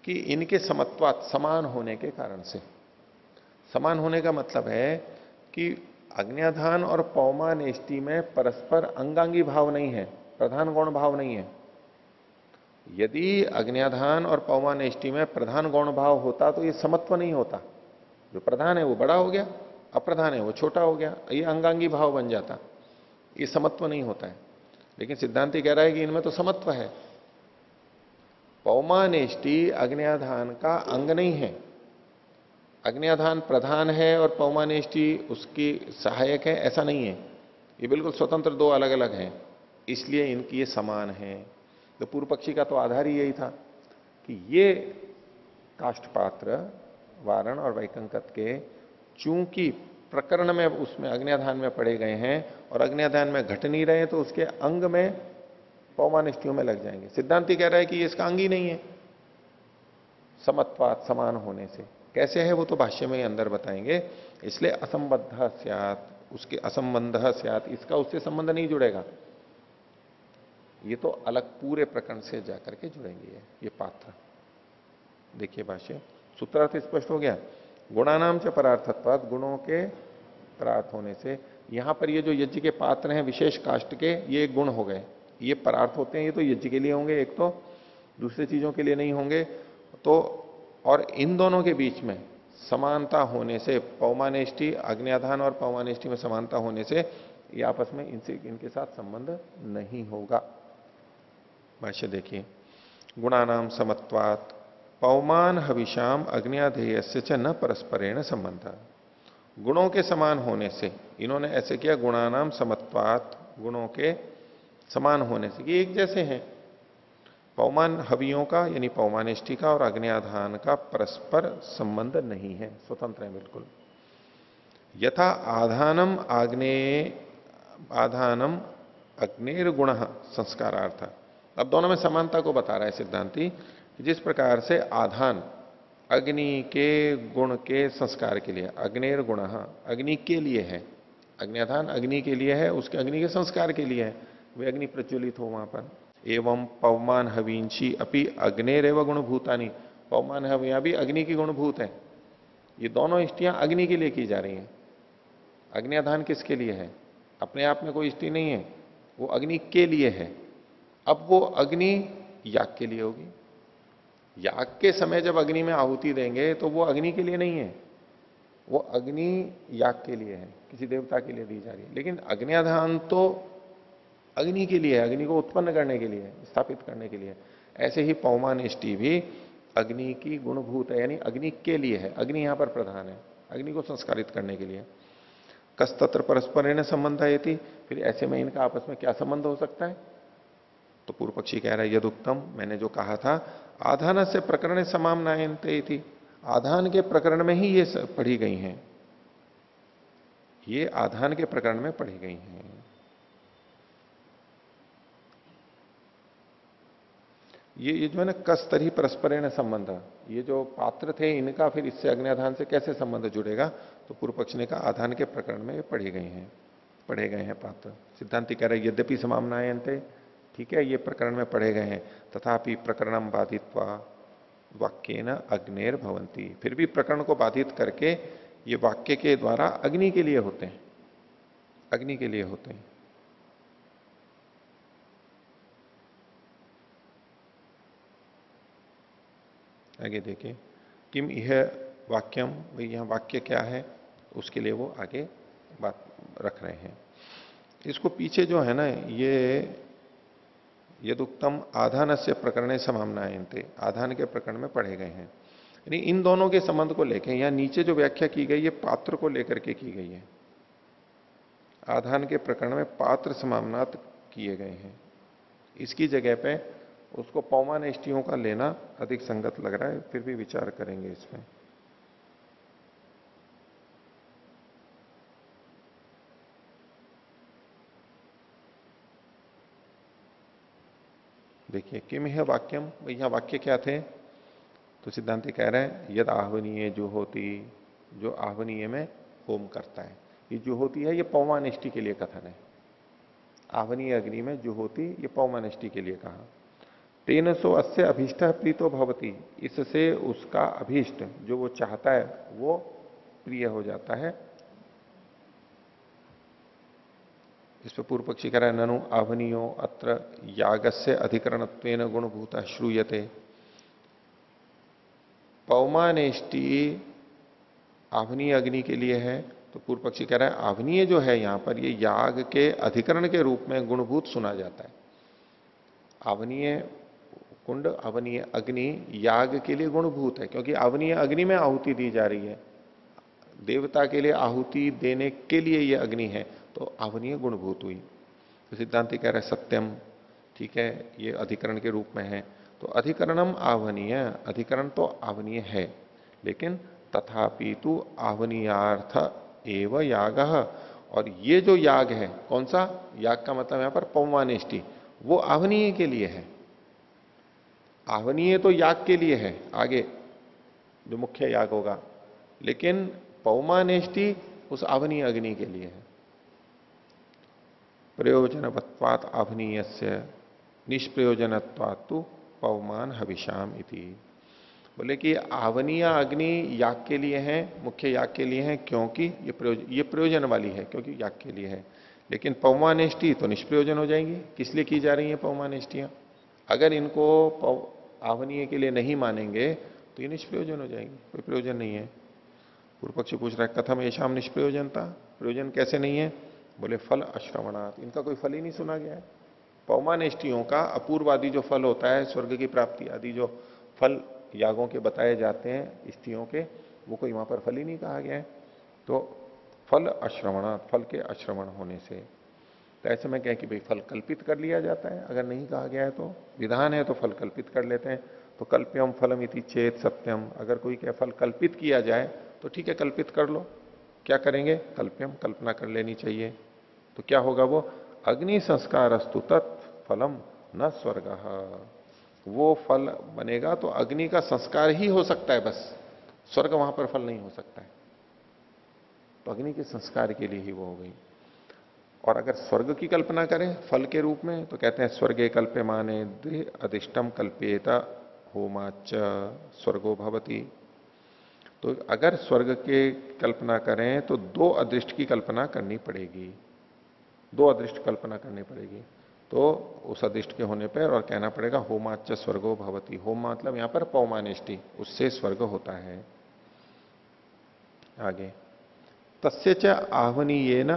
कि इनके समत्वात, समान होने के कारण से। समान होने का मतलब है कि अग्न्याधान और पौमानेष्टि में परस्पर अंगांगी भाव नहीं है, प्रधान गौण भाव नहीं है। यदि अग्न्याधान और पौमानेष्टि में प्रधान गौण भाव होता तो ये समत्व नहीं होता। जो प्रधान है वो बड़ा हो गया, अप्रधान है वो छोटा हो गया, ये अंगांगी भाव बन जाता, ये समत्व नहीं होता है। लेकिन सिद्धांति कह रहा है कि इनमें तो समत्व है। पौमानेष्टि अग्न्याधान का अंग नहीं है, अग्न्याधान प्रधान है और पौमानेष्टि उसकी सहायक है, ऐसा नहीं है। ये बिल्कुल स्वतंत्र दो अलग अलग हैं, इसलिए इनकी ये समान है। तो पूर्व पक्षी का तो आधार ही यही था कि ये काष्ठपात्र, वारण और वैकंकत के चूंकि प्रकरण में उसमें अग्न्याधान में पड़े गए हैं और अग्न्याधान में घट नहीं रहे, तो उसके अंग में पौमानिष्ठियों में लग जाएंगे। सिद्धांति कह रहा है कि ये इसका अंग ही नहीं है, समत्वात, समान होने से। कैसे है वो तो भाष्य में ही अंदर बताएंगे। इसलिए असंबद्ध स्यात्, उसके असंबंध स्यात्, इसका उससे संबंध नहीं जुड़ेगा। ये तो अलग पूरे प्रकरण से जाकर के जुड़ेंगे ये पात्र। देखिए भाष्य, सूत्रार्थ स्पष्ट हो गया। गुणानाम च परार्थत्वात्, गुणों के परार्थ होने से। यहां पर ये जो यज्ञ के पात्र हैं विशेष काष्ठ के, ये गुण हो गए, ये परार्थ होते हैं। ये तो यज्ञ के लिए होंगे एक तो, दूसरे चीजों के लिए नहीं होंगे। तो और इन दोनों के बीच में समानता होने से, पौमानेष्टि, अग्न्याधान और पौमानेष्टि में समानता होने से ये आपस में इनके साथ संबंध नहीं होगा। भाष्य देखिए, गुणानाम समत्वात् पौमान हविषाम अग्न्याधेयस्य च न परस्परेण संबंध। गुणों के समान होने से, इन्होंने ऐसे किया, गुणानाम समत्वात्, गुणों के समान होने से, ये एक जैसे हैं। पौमान हवियों का यानी पौमानेष्टि का और अग्न्याधान का परस्पर संबंध नहीं है, स्वतंत्र है बिल्कुल। यथा आधानम आधानम अग्नेर गुण संस्कारार्थ। अब दोनों में समानता को बता रहा है सिद्धांति, जिस प्रकार से आधान अग्नि के गुण के संस्कार के लिए, अग्नेर गुण अग्नि के लिए है, अग्न्याधान अग्नि के लिए है, उसके अग्नि के संस्कार के लिए है, वे अग्नि प्रज्वलित हो वहां पर। एवं पवमान हवींची अपि अग्नेरेव गुणभूतानी, पवमान हवियां भी अग्नि की गुणभूत है। ये दोनों इष्टियां अग्नि के लिए की जा रही हैं। अग्न्याधान किसके लिए है? अपने आप में कोई इष्टि नहीं है, वो अग्नि के लिए है। अब वो अग्नि याग के लिए होगी। याग के समय जब अग्नि में आहुति देंगे तो वो अग्नि के लिए नहीं है, वो अग्नि याग के लिए है, किसी देवता के लिए दी जा रही है। लेकिन अग्न्याधान तो अग्नि के लिए है, अग्नि को उत्पन्न करने के लिए है, स्थापित करने के लिए है। ऐसे ही पवमान इष्टि भी अग्नि की गुणभूत है, यानी अग्नि के लिए है। अग्नि यहां पर प्रधान है, अग्नि को संस्कारित करने के लिए। कस्तत्र परस्पर संबंध है थी, फिर ऐसे में इनका आपस में क्या संबंध हो सकता है? तो पूर्व पक्षी कह रहा है यदुक्तम, मैंने जो कहा था, आधान से प्रकरण समाम नायनते थी, आधान के प्रकरण में ही ये पढ़ी गई हैं, ये आधान के प्रकरण में पढ़ी गई हैं। ये जो है ना कस्तरी परस्परेण संबंध, ये जो पात्र थे इनका फिर इससे अग्न्याधान से कैसे संबंध जुड़ेगा? तो पूर्व पक्ष ने कहा आधान के प्रकरण में ये पढ़े गए हैं पात्र। सिद्धांति कह रहे यद्यपि समामनायन्ते, ठीक है ये प्रकरण में पढ़े गए हैं, तथापि प्रकरणम बाधित्वा वाक्येन अग्नेर भवंती, फिर भी प्रकरण को बाधित करके ये वाक्य के द्वारा अग्नि के लिए होते हैं, अग्नि के लिए होते हैं। आगे देखिए, किम यह वाक्यम, भाई यहां वाक्य क्या है, उसके लिए वो आगे बात रख रहे हैं। इसको पीछे जो है ना, ये यदुक्तम आधान से प्रकरण समामनायन्ते, आधान के प्रकरण में पढ़े गए हैं, यानी इन दोनों के संबंध को लेकर यहां नीचे जो व्याख्या की गई है पात्र को लेकर के की गई है। आधान के प्रकरण में पात्र समामनात किए गए हैं, इसकी जगह पे उसको पौमान इष्टियों का लेना अधिक संगत लग रहा है, फिर भी विचार करेंगे इसमें। देखिए किम है वाक्यम, यहां वाक्य क्या थे? तो सिद्धांति कह रहे हैं यद आहवनीय जो होती, जो आहवनीय में होम करता है, ये जो होती है ये पौमान इष्टि के लिए कथन है। आहवनीय अग्नि में जो होती, ये पौमान इष्टि के लिए कहा। तेन सो अस्य अभीष्ट प्रीतो भवती, इससे उसका अभीष्ट जो वो चाहता है वो प्रिय हो जाता है। इस पर पूर्व पक्षी कह रहा है ननु आवनीयो अत्र यागस्य अधिकरणत्वेन गुणभूता श्रूयते। पौमानेष्टि आवनीय अग्नि के लिए है, तो पूर्व पक्षी कह रहा है आवनीय जो है यहां पर ये याग के अधिकरण के रूप में गुणभूत सुना जाता है। आवनीय कुंड, आवनीय अग्नि याग के लिए गुणभूत है, क्योंकि आवनीय अग्नि में आहुति दी जा रही है, देवता के लिए आहुति देने के लिए यह अग्नि है, तो आवनीय गुणभूत हुई। तो सिद्धांति कह रहे सत्यम, ठीक है ये अधिकरण के रूप में है, तो अधिकरणम आवनीय, अधिकरण तो आवनीय है, लेकिन तथापि तु आवनीयार्थ एव याग, और ये जो याग है कौन सा याग का मतलब यहां पर पौमानेष्टि, वो आवनीय के लिए है। आवनीय तो याग के लिए है आगे जो मुख्य याग होगा, लेकिन पौमानेष्टि उस आवनीय अग्नि के लिए है। प्रयोजनवत्वात् आवनीयस्य निष्प्रयोजनत्वात् तु पवमान हविषाम इति। बोले कि आवनीय अग्नि याग के लिए है, मुख्य याग के लिए है, क्योंकि ये प्रयोजन वाली है, क्योंकि याग के लिए है। लेकिन पवमानेष्टि तो निष्प्रयोजन हो जाएंगी। किस लिए की जा रही है पवमानेष्टियां? अगर इनको आवनीय के लिए नहीं मानेंगे तो ये निष्प्रयोजन हो जाएंगी, कोई प्रयोजन नहीं है। पूर्व पक्षी पूछ रहा है कथम ऐशाम निष्प्रयोजनता, प्रयोजन कैसे नहीं है? बोले फल अश्रवणात्, इनका कोई फल ही नहीं सुना गया है। पौमानेष्टियों का अपूर्व आदि जो फल होता है, स्वर्ग की प्राप्ति आदि जो फल यागों के बताए जाते हैं इष्टियों के, वो कोई वहां पर फल ही नहीं कहा गया है। तो फल अश्रवणात्, फल के अश्रवण होने से, तो ऐसे में कहें कि भाई फल कल्पित कर लिया जाता है, अगर नहीं कहा गया है तो विधान है तो फल कल्पित कर लेते हैं। तो कल्प्यम फलम इति चेत सत्यम, अगर कोई कहे फल कल्पित किया जाए तो ठीक है कल्पित कर लो, क्या करेंगे? कल्प्यम, कल्पना कर लेनी चाहिए। तो क्या होगा वो? अग्नि संस्कार अस्तु तत्फलम न स्वर्ग, वो फल बनेगा तो अग्नि का संस्कार ही हो सकता है, बस स्वर्ग वहां पर फल नहीं हो सकता है। तो अग्नि के संस्कार के लिए ही वो हो गई। और अगर स्वर्ग की कल्पना करें फल के रूप में तो कहते हैं स्वर्गे कल्प्यमाने द्वि अधिष्टम कल्पेत होमाच स्वर्गो भवति। तो अगर स्वर्ग के कल्पना करें तो दो अदृष्ट की कल्पना करनी पड़ेगी, दो अदृष्ट कल्पना करनी पड़ेगी। तो उस अदृष्ट के होने पर और कहना पड़ेगा होमाच स्वर्गो भवति। होम मतलब यहां पर पौमानिष्टि, उससे स्वर्ग होता है। आगे तस्य च आहवनीयेन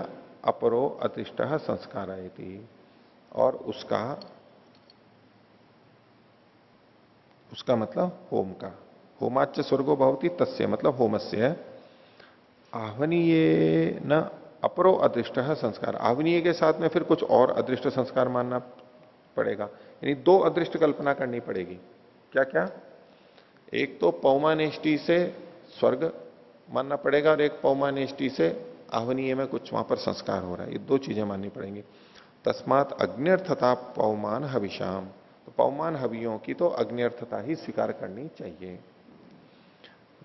अपरो अदृष्ट संस्कारयति, और उसका मतलब होम का। होमाच स्वर्गो भवति तस्य मतलब होमस्य आहवनीय न अपरो अदृष्ट संस्कार। आहवनीय के साथ में फिर कुछ और अदृष्ट संस्कार मानना पड़ेगा, यानी दो अदृष्ट कल्पना करनी पड़ेगी। क्या क्या? एक तो पौमानेष्टि से स्वर्ग मानना पड़ेगा और एक पौमानेष्टि से आहवनीय में कुछ वहां पर संस्कार हो रहा है। ये दो चीजें माननी पड़ेंगी। तस्मात अग्न्यर्थता पौमान हविषाम, तो पौमान हवियों की तो अग्न्यर्थता ही स्वीकार करनी चाहिए।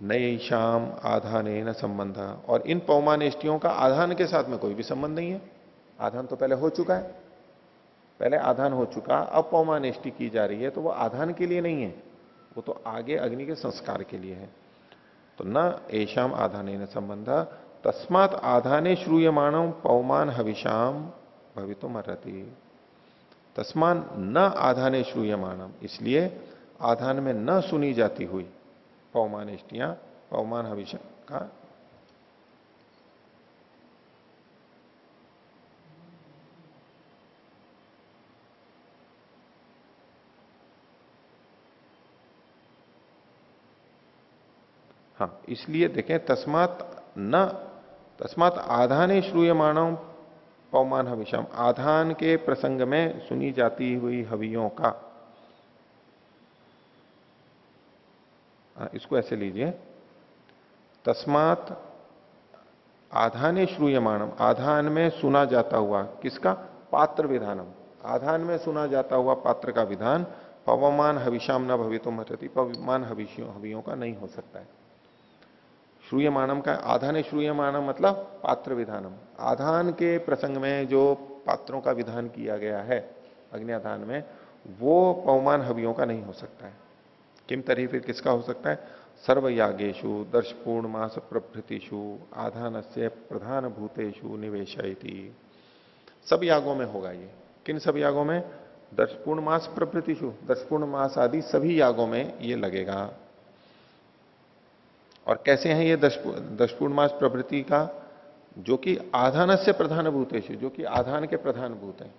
नई शाम आधाने न संबंध, और इन पौमानेष्टियों का आधान के साथ में कोई भी संबंध नहीं है। आधान तो पहले हो चुका है, पहले आधान हो चुका, अब पौमानेष्टि की जा रही है, तो वो आधान के लिए नहीं है, वो तो आगे अग्नि के संस्कार के लिए है। तो न ऐशाम आधाने न संबंध तस्मात आधाने श्रूयमाणम पौमान हविषाम भवितुम अर्हति। तस्मान न आधाने श्रूयमाणम, इसलिए आधान में न सुनी जाती हुई पौमानेष्टियां पौमान हविष का हाँ, इसलिए देखें तस्मात आधाने श्रूयमाणम पौमान हविषम, आधान के प्रसंग में सुनी जाती हुई हवियों का, इसको ऐसे लीजिए, तस्मात आधाने श्रूयमाणम, आधान में सुना जाता हुआ, किसका? पात्र विधानम, आधान में सुना जाता हुआ पात्र का विधान पवमान हविषाम न भवितुम अर्हति, पवमान हवियों का नहीं हो सकता है। श्रूयमाणम का आधाने श्रूयमाणम मतलब पात्र विधानम, आधान के प्रसंग में जो पात्रों का विधान किया गया है अग्न्याधान में, वो पवमान हवियों का नहीं हो सकता है। किम तरी, फिर किसका हो सकता है? सर्वयागेशु दर्श पूर्णमास प्रभृतिषु आधानस्य प्रधान भूतेषु निवेशयति। सब यागों में होगा ये। किन सब यागों में? दर्श पूर्णमास प्रभृतिषु, दर्श पूर्णमास आदि सभी यागों में ये लगेगा। और कैसे हैं ये दश पूर्णमास प्रभृति का? जो कि आधानस्य प्रधान भूतेषु, जो कि आधान के प्रधान भूत हैं।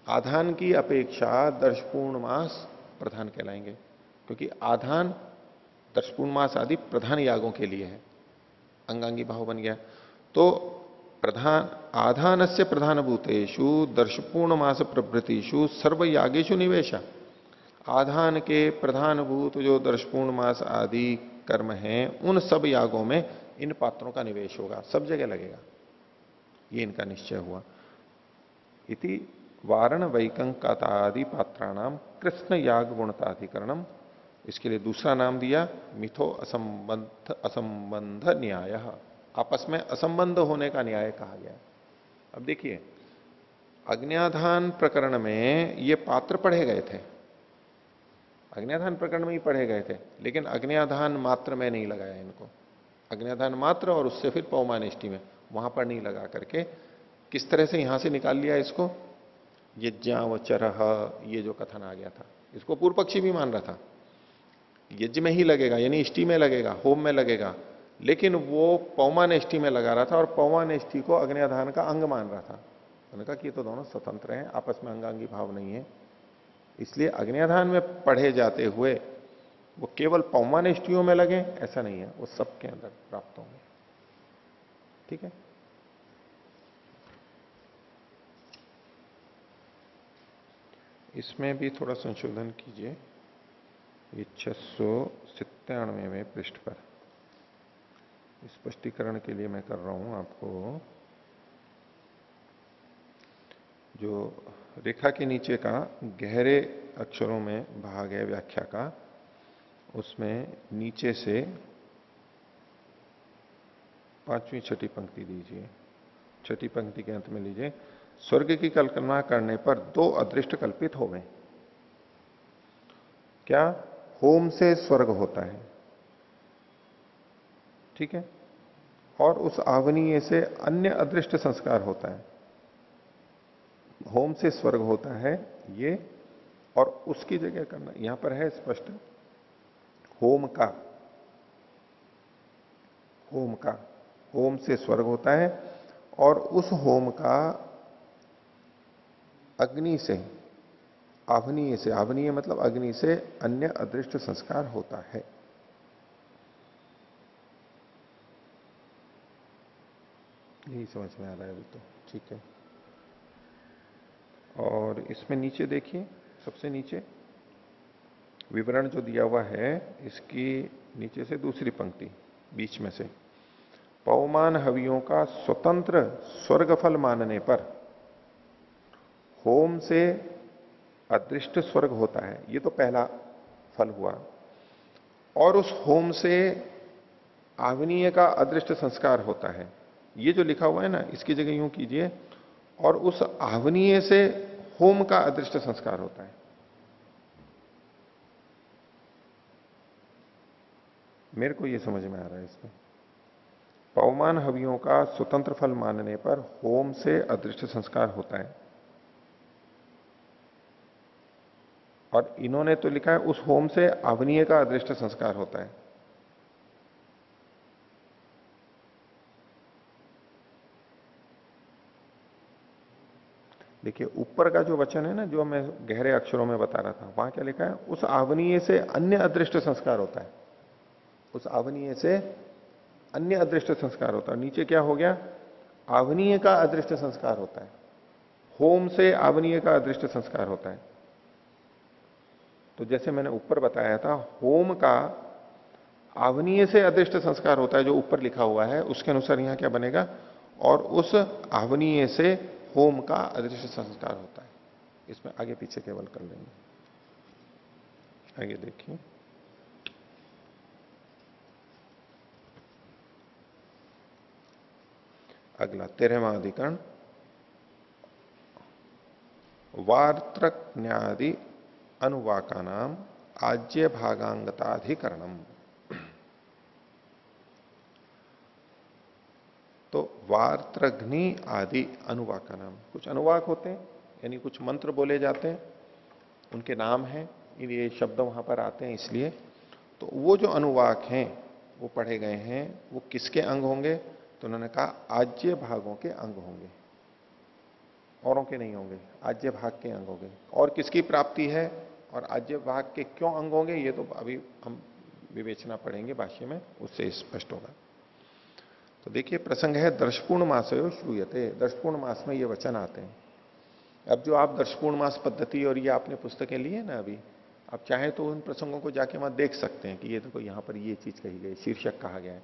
आधान की अपेक्षा दर्श पूर्णमास प्रधान कहलाएंगे, क्योंकि आधान दर्शपूर्ण मास आदि प्रधान यागों के लिए है, अंगांगी भाव बन गया। तो प्रधान आधानस्य प्रधान भूतेषु दर्शपूर्ण मास प्रभृतिषु सर्व यागेशु निवेश, आधान के प्रधान भूत जो दर्शपूर्ण मास आदि कर्म हैं, उन सब यागों में इन पात्रों का निवेश होगा, सब जगह लगेगा, ये इनका निश्चय हुआ। इति वारण वैकंकादि पात्राणाम कृष्ण याग गुणताधिकरणम, इसके लिए दूसरा नाम दिया मिथो असंबंध न्याय, आपस में असंबंध होने का न्याय कहा गया। अब देखिए, अग्न्याधान प्रकरण में ये पात्र पढ़े गए थे, अग्न्याधान प्रकरण में ही पढ़े गए थे, लेकिन अग्न्याधान मात्र में नहीं लगाया इनको। अग्न्याधान मात्र और उससे फिर पौमानिष्टि में, वहां पर नहीं लगा करके किस तरह से यहां से निकाल लिया इसको, यज्ञावचरः, ये जो कथन आ गया था, इसको पूर्व पक्षी भी मान रहा था। यज्ञ में ही लगेगा, यानी इष्टि में लगेगा, होम में लगेगा, लेकिन वो पौमानेष्टि में लगा रहा था और पौमानेष्टि को अग्न्याधान का अंग मान रहा था। उन्होंने कहा कि ये तो दोनों स्वतंत्र हैं, आपस में अंगांगी भाव नहीं है, इसलिए अग्न्याधान में पढ़े जाते हुए वो केवल पौमानेष्टियों में लगे ऐसा नहीं है, वो सबके अंदर प्राप्त होंगे। ठीक है, इसमें भी थोड़ा संशोधन कीजिए, ये 697वें पृष्ठ पर स्पष्टीकरण के लिए मैं कर रहा हूं आपको। जो रेखा के नीचे का गहरे अक्षरों में भाग है व्याख्या का, उसमें नीचे से 5वीं 6ठी पंक्ति दीजिए। छठी पंक्ति के अंत में लीजिए, स्वर्ग की कल्पना करने पर दो अदृष्ट कल्पित हो गए। क्या? होम से स्वर्ग होता है, ठीक है, और उस आवनीय से अन्य अदृष्ट संस्कार होता है। होम से स्वर्ग होता है ये, और उसकी जगह करना, यहां पर है स्पष्ट, होम का, होम का, होम से स्वर्ग होता है और उस होम का अग्नि से, आवनीय से, आवनीय मतलब अग्नि से अन्य अदृष्ट संस्कार होता है। यही समझ में आ रहा है अभी तो, ठीक है। और इसमें नीचे देखिए, सबसे नीचे विवरण जो दिया हुआ है, इसकी नीचे से दूसरी पंक्ति बीच में से, पवमान हवियों का स्वतंत्र स्वर्गफल मानने पर होम से अदृष्ट स्वर्ग होता है, ये तो पहला फल हुआ, और उस होम से आवनीय का अदृष्ट संस्कार होता है। ये जो लिखा हुआ है ना, इसकी जगह यूं कीजिए, और उस आवनीय से होम का अदृष्ट संस्कार होता है। मेरे को ये समझ में आ रहा है इसमें, पवमान हवियों का स्वतंत्र फल मानने पर होम से अदृष्ट संस्कार होता है, और इन्होंने तो लिखा है उस होम से आवनीय का अदृष्ट संस्कार होता है। देखिए ऊपर का जो वचन है ना, जो मैं गहरे अक्षरों में बता रहा था, वहां क्या लिखा है, उस आवनीय से अन्य अदृष्ट संस्कार होता है, उस आवनीय से अन्य अदृष्ट संस्कार होता है। नीचे क्या हो गया, आवनीय का अदृष्ट संस्कार होता है, होम से आवनीय का अदृष्ट संस्कार होता है। तो जैसे मैंने ऊपर बताया था, होम का आवनीय से अदृष्ट संस्कार होता है, जो ऊपर लिखा हुआ है उसके अनुसार यहां क्या बनेगा, और उस आवनीय से होम का अदृष्ट संस्कार होता है। इसमें आगे पीछे केवल कर लेंगे। आगे देखिए, अगला 13वां अधिकरण, वार्त्रज्ञादि अनुवाका नाम आज्य भागांगताधिकरणम। तो वार्त्रघ्नि आदि अनुवाका नाम, कुछ अनुवाक होते हैं, यानी कुछ मंत्र बोले जाते हैं, उनके नाम हैं, ये शब्द वहां पर आते हैं इसलिए। तो वो जो अनुवाक हैं वो पढ़े गए हैं, वो किसके अंग होंगे? तो उन्होंने कहा आज्य भागों के अंग होंगे, औरों के नहीं होंगे, आज्य भाग के अंग होंगे। और किसकी प्राप्ति है और आज्य भाग के क्यों अंग होंगे, ये तो अभी हम विवेचना पढ़ेंगे भाष्य में, उससे स्पष्ट होगा। तो देखिए प्रसंग है दर्शपूर्ण मासयो श्रूयते, दर्शपूर्ण मास में ये वचन आते हैं। अब जो आप दर्शपूर्ण मास पद्धति और ये आपने पुस्तकें ली है ना अभी, आप चाहें तो उन प्रसंगों को जाके वहां देख सकते हैं कि ये देखो यहां पर ये चीज कही गई, शीर्षक कहा गया है।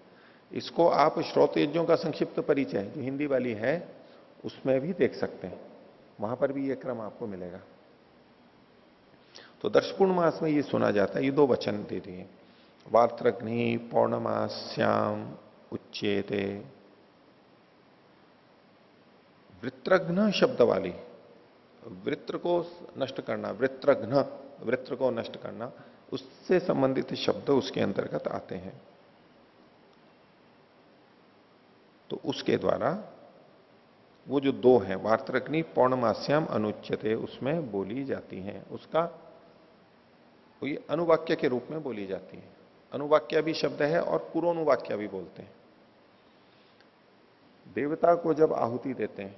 इसको आप श्रोतयज्ञों का संक्षिप्त परिचय जो हिंदी वाली है उसमें भी देख सकते हैं, वहां पर भी ये क्रम आपको मिलेगा। तो दर्शपूर्ण मास में ये सुना जाता है, ये दो वचन दे दिए, वार्त्रघ्नि पौर्णमास्याम उच्चेते। वृत्रघ्न शब्द वाली, वृत्र को नष्ट करना, वृत्रघ्न, वृत्र को नष्ट करना, उससे संबंधित शब्द उसके अंतर्गत आते हैं। तो उसके द्वारा वो जो दो हैं, वार्त्रघ्नि पौर्णमास्याम अनुच्यते, उसमें बोली जाती हैं, उसका ये अनुवाक्य के रूप में बोली जाती है। अनुवाक्य भी शब्द है और पूर्वानुवाक्य भी बोलते हैं। देवता को जब आहुति देते हैं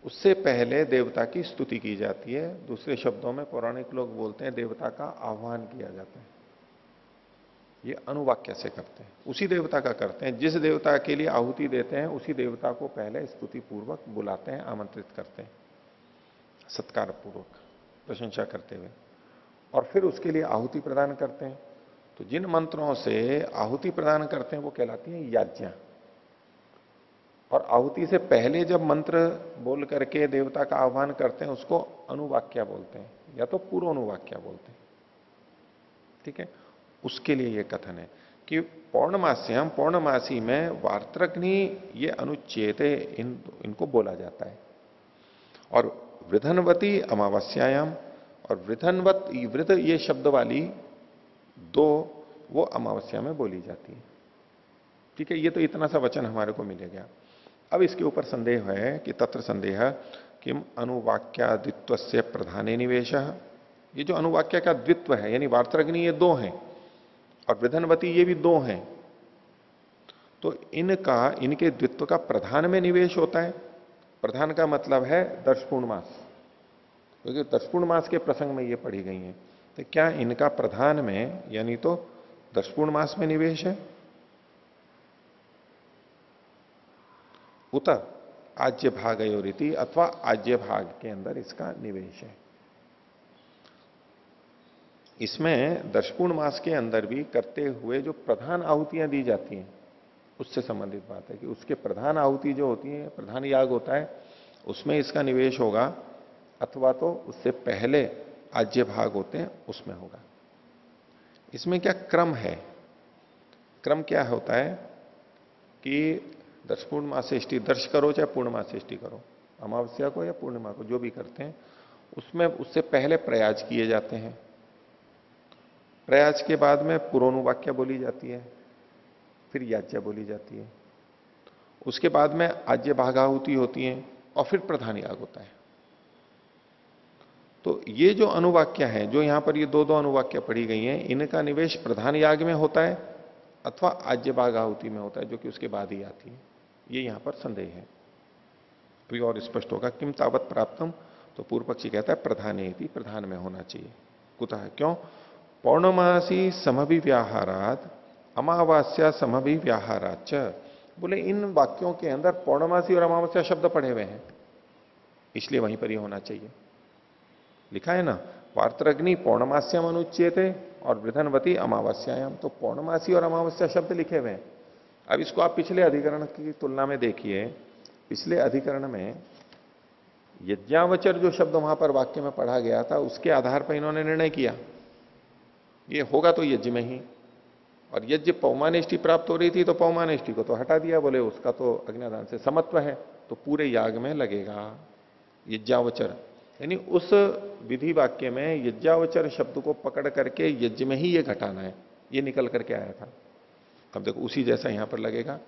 उससे पहले देवता की स्तुति की जाती है, दूसरे शब्दों में पौराणिक लोग बोलते हैं देवता का आह्वान किया जाता है। ये अनुवाक्य से करते हैं, उसी देवता का करते हैं, जिस देवता के लिए आहुति देते हैं उसी देवता को पहले स्तुति पूर्वक बुलाते हैं, आमंत्रित करते हैं, सत्कार पूर्वक प्रशंसा करते हुए, और फिर उसके लिए आहुति प्रदान करते हैं। तो जिन मंत्रों से आहुति प्रदान करते हैं वो कहलाती हैं याज्ञा। और आहुति से पहले जब मंत्र बोल करके देवता का आह्वान करते हैं उसको अनुवाक्या बोलते हैं, या तो पूर्व अनुवाक्या बोलते हैं, ठीक है। उसके लिए यह कथन है कि पौर्णमास्याम, पौर्णमासी में वार्त्रग्नि ये अनुच्छेदे इनको बोला जाता है। और वृधनवती अमावस्यायाम, और वृधनवत, वृध ये शब्द वाली दो वो अमावस्या में बोली जाती है। ठीक है, ये तो इतना सा वचन हमारे को मिलेगा। अब इसके ऊपर संदेह है कि तत्र संदेह किम अनुवाक्यादित्व से प्रधाने निवेश। ये जो अनुवाक्य का द्वित्व है, यानी वार्त्रग्नि ये दो हैं और वृधनवती ये भी दो हैं, तो इनके द्वित्व का प्रधान में निवेश होता है। प्रधान का मतलब है दर्शपूर्णमास, क्योंकि दर्शपूर्णमास के प्रसंग में ये पढ़ी गई हैं। तो क्या इनका प्रधान में यानी तो दर्शपूर्णमास में निवेश है? उत आज्य भाग रीति, अथवा आज्य भाग के अंदर इसका निवेश है। इसमें दर्शपूर्णमास के अंदर भी करते हुए जो प्रधान आहुतियां दी जाती हैं उससे संबंधित बात है कि उसके प्रधान आहुति जो होती है, प्रधान याग होता है, उसमें इसका निवेश होगा, अथवा तो उससे पहले आज्य भाग होते हैं उसमें होगा। इसमें क्या क्रम है? क्रम क्या होता है कि दर्श पूर्णमासेष्टि दर्श करो चाहे पूर्णमासेष्टि करो, अमावस्या को या पूर्णिमा को जो भी करते हैं, उसमें उससे पहले प्रयाज किए जाते हैं। प्रयाज के बाद में पुरोनुवाक्या बोली जाती है, फिर याज्ञा बोली जाती है, उसके बाद में आज्य भागाहुति होती है और फिर प्रधान याग होता है। तो ये जो अनुवाक्य है, जो यहां पर ये दो अनुवाक्य पढ़ी गई हैं, इनका निवेश प्रधान याग में होता है अथवा आज्य भागाहुति में होता है, जो कि उसके बाद ही आती है। ये यहां पर संदेह है, अभी और स्पष्ट होगा। किम तावत प्राप्तम, तो पूर्व पक्षी कहता है प्रधानेति, प्रधान में होना चाहिए। कुतः, क्यों? पौर्णमासी समभिव्याहारात अमावास्या समभिव्याहाराच। बोले इन वाक्यों के अंदर पौर्णमासी और अमावस्या शब्द पढ़े हुए हैं, इसलिए वहीं पर ही होना चाहिए। लिखा है ना, वार्त्रग्नि पौर्णमास्याम अनुच्येते और वृधनवती अमावस्यायाम, तो पौर्णमासी और अमावस्या शब्द लिखे हुए हैं। अब इसको आप पिछले अधिकरण की तुलना में देखिए, पिछले अधिकरण में यज्ञावचर जो शब्द वहां पर वाक्य में पढ़ा गया था, उसके आधार पर इन्होंने निर्णय किया ये होगा तो यज्ञ में ही, और यज्ञ पौमानेष्टि प्राप्त हो रही थी तो पौमानेष्टि को तो हटा दिया, बोले उसका तो अग्न्यादान से समत्व है, तो पूरे याग में लगेगा यज्ञावचर। यानी उस विधि वाक्य में यज्ञावचर शब्द को पकड़ करके यज्ञ में ही ये घटाना है, ये निकल करके आया था। अब देखो उसी जैसा यहां पर लगेगा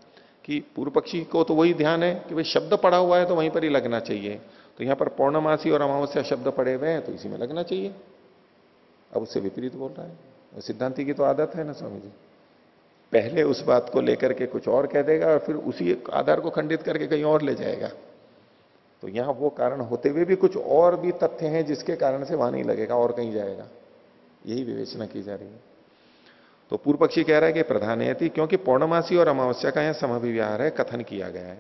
कि पूर्व पक्षी को तो वही ध्यान है कि भाई शब्द पढ़ा हुआ है तो वहीं पर ही लगना चाहिए, तो यहां पर पौर्णमासी और अमावस्या शब्द पढ़े हुए हैं तो इसी में लगना चाहिए। अब उससे विपरीत बोल रहा है। सिद्धांति की तो आदत है ना स्वामी जी, पहले उस बात को लेकर के कुछ और कह देगा और फिर उसी आधार को खंडित करके कहीं और ले जाएगा। तो यहां वो कारण होते हुए भी कुछ और भी तथ्य हैं जिसके कारण से वहां नहीं लगेगा और कहीं जाएगा, यही विवेचना की जा रही है। तो पूर्व पक्षी कह रहा है कि प्रधानेति, क्योंकि पौर्णमासी और अमावस्या का यहां समभिव्याहार है, कथन किया गया है।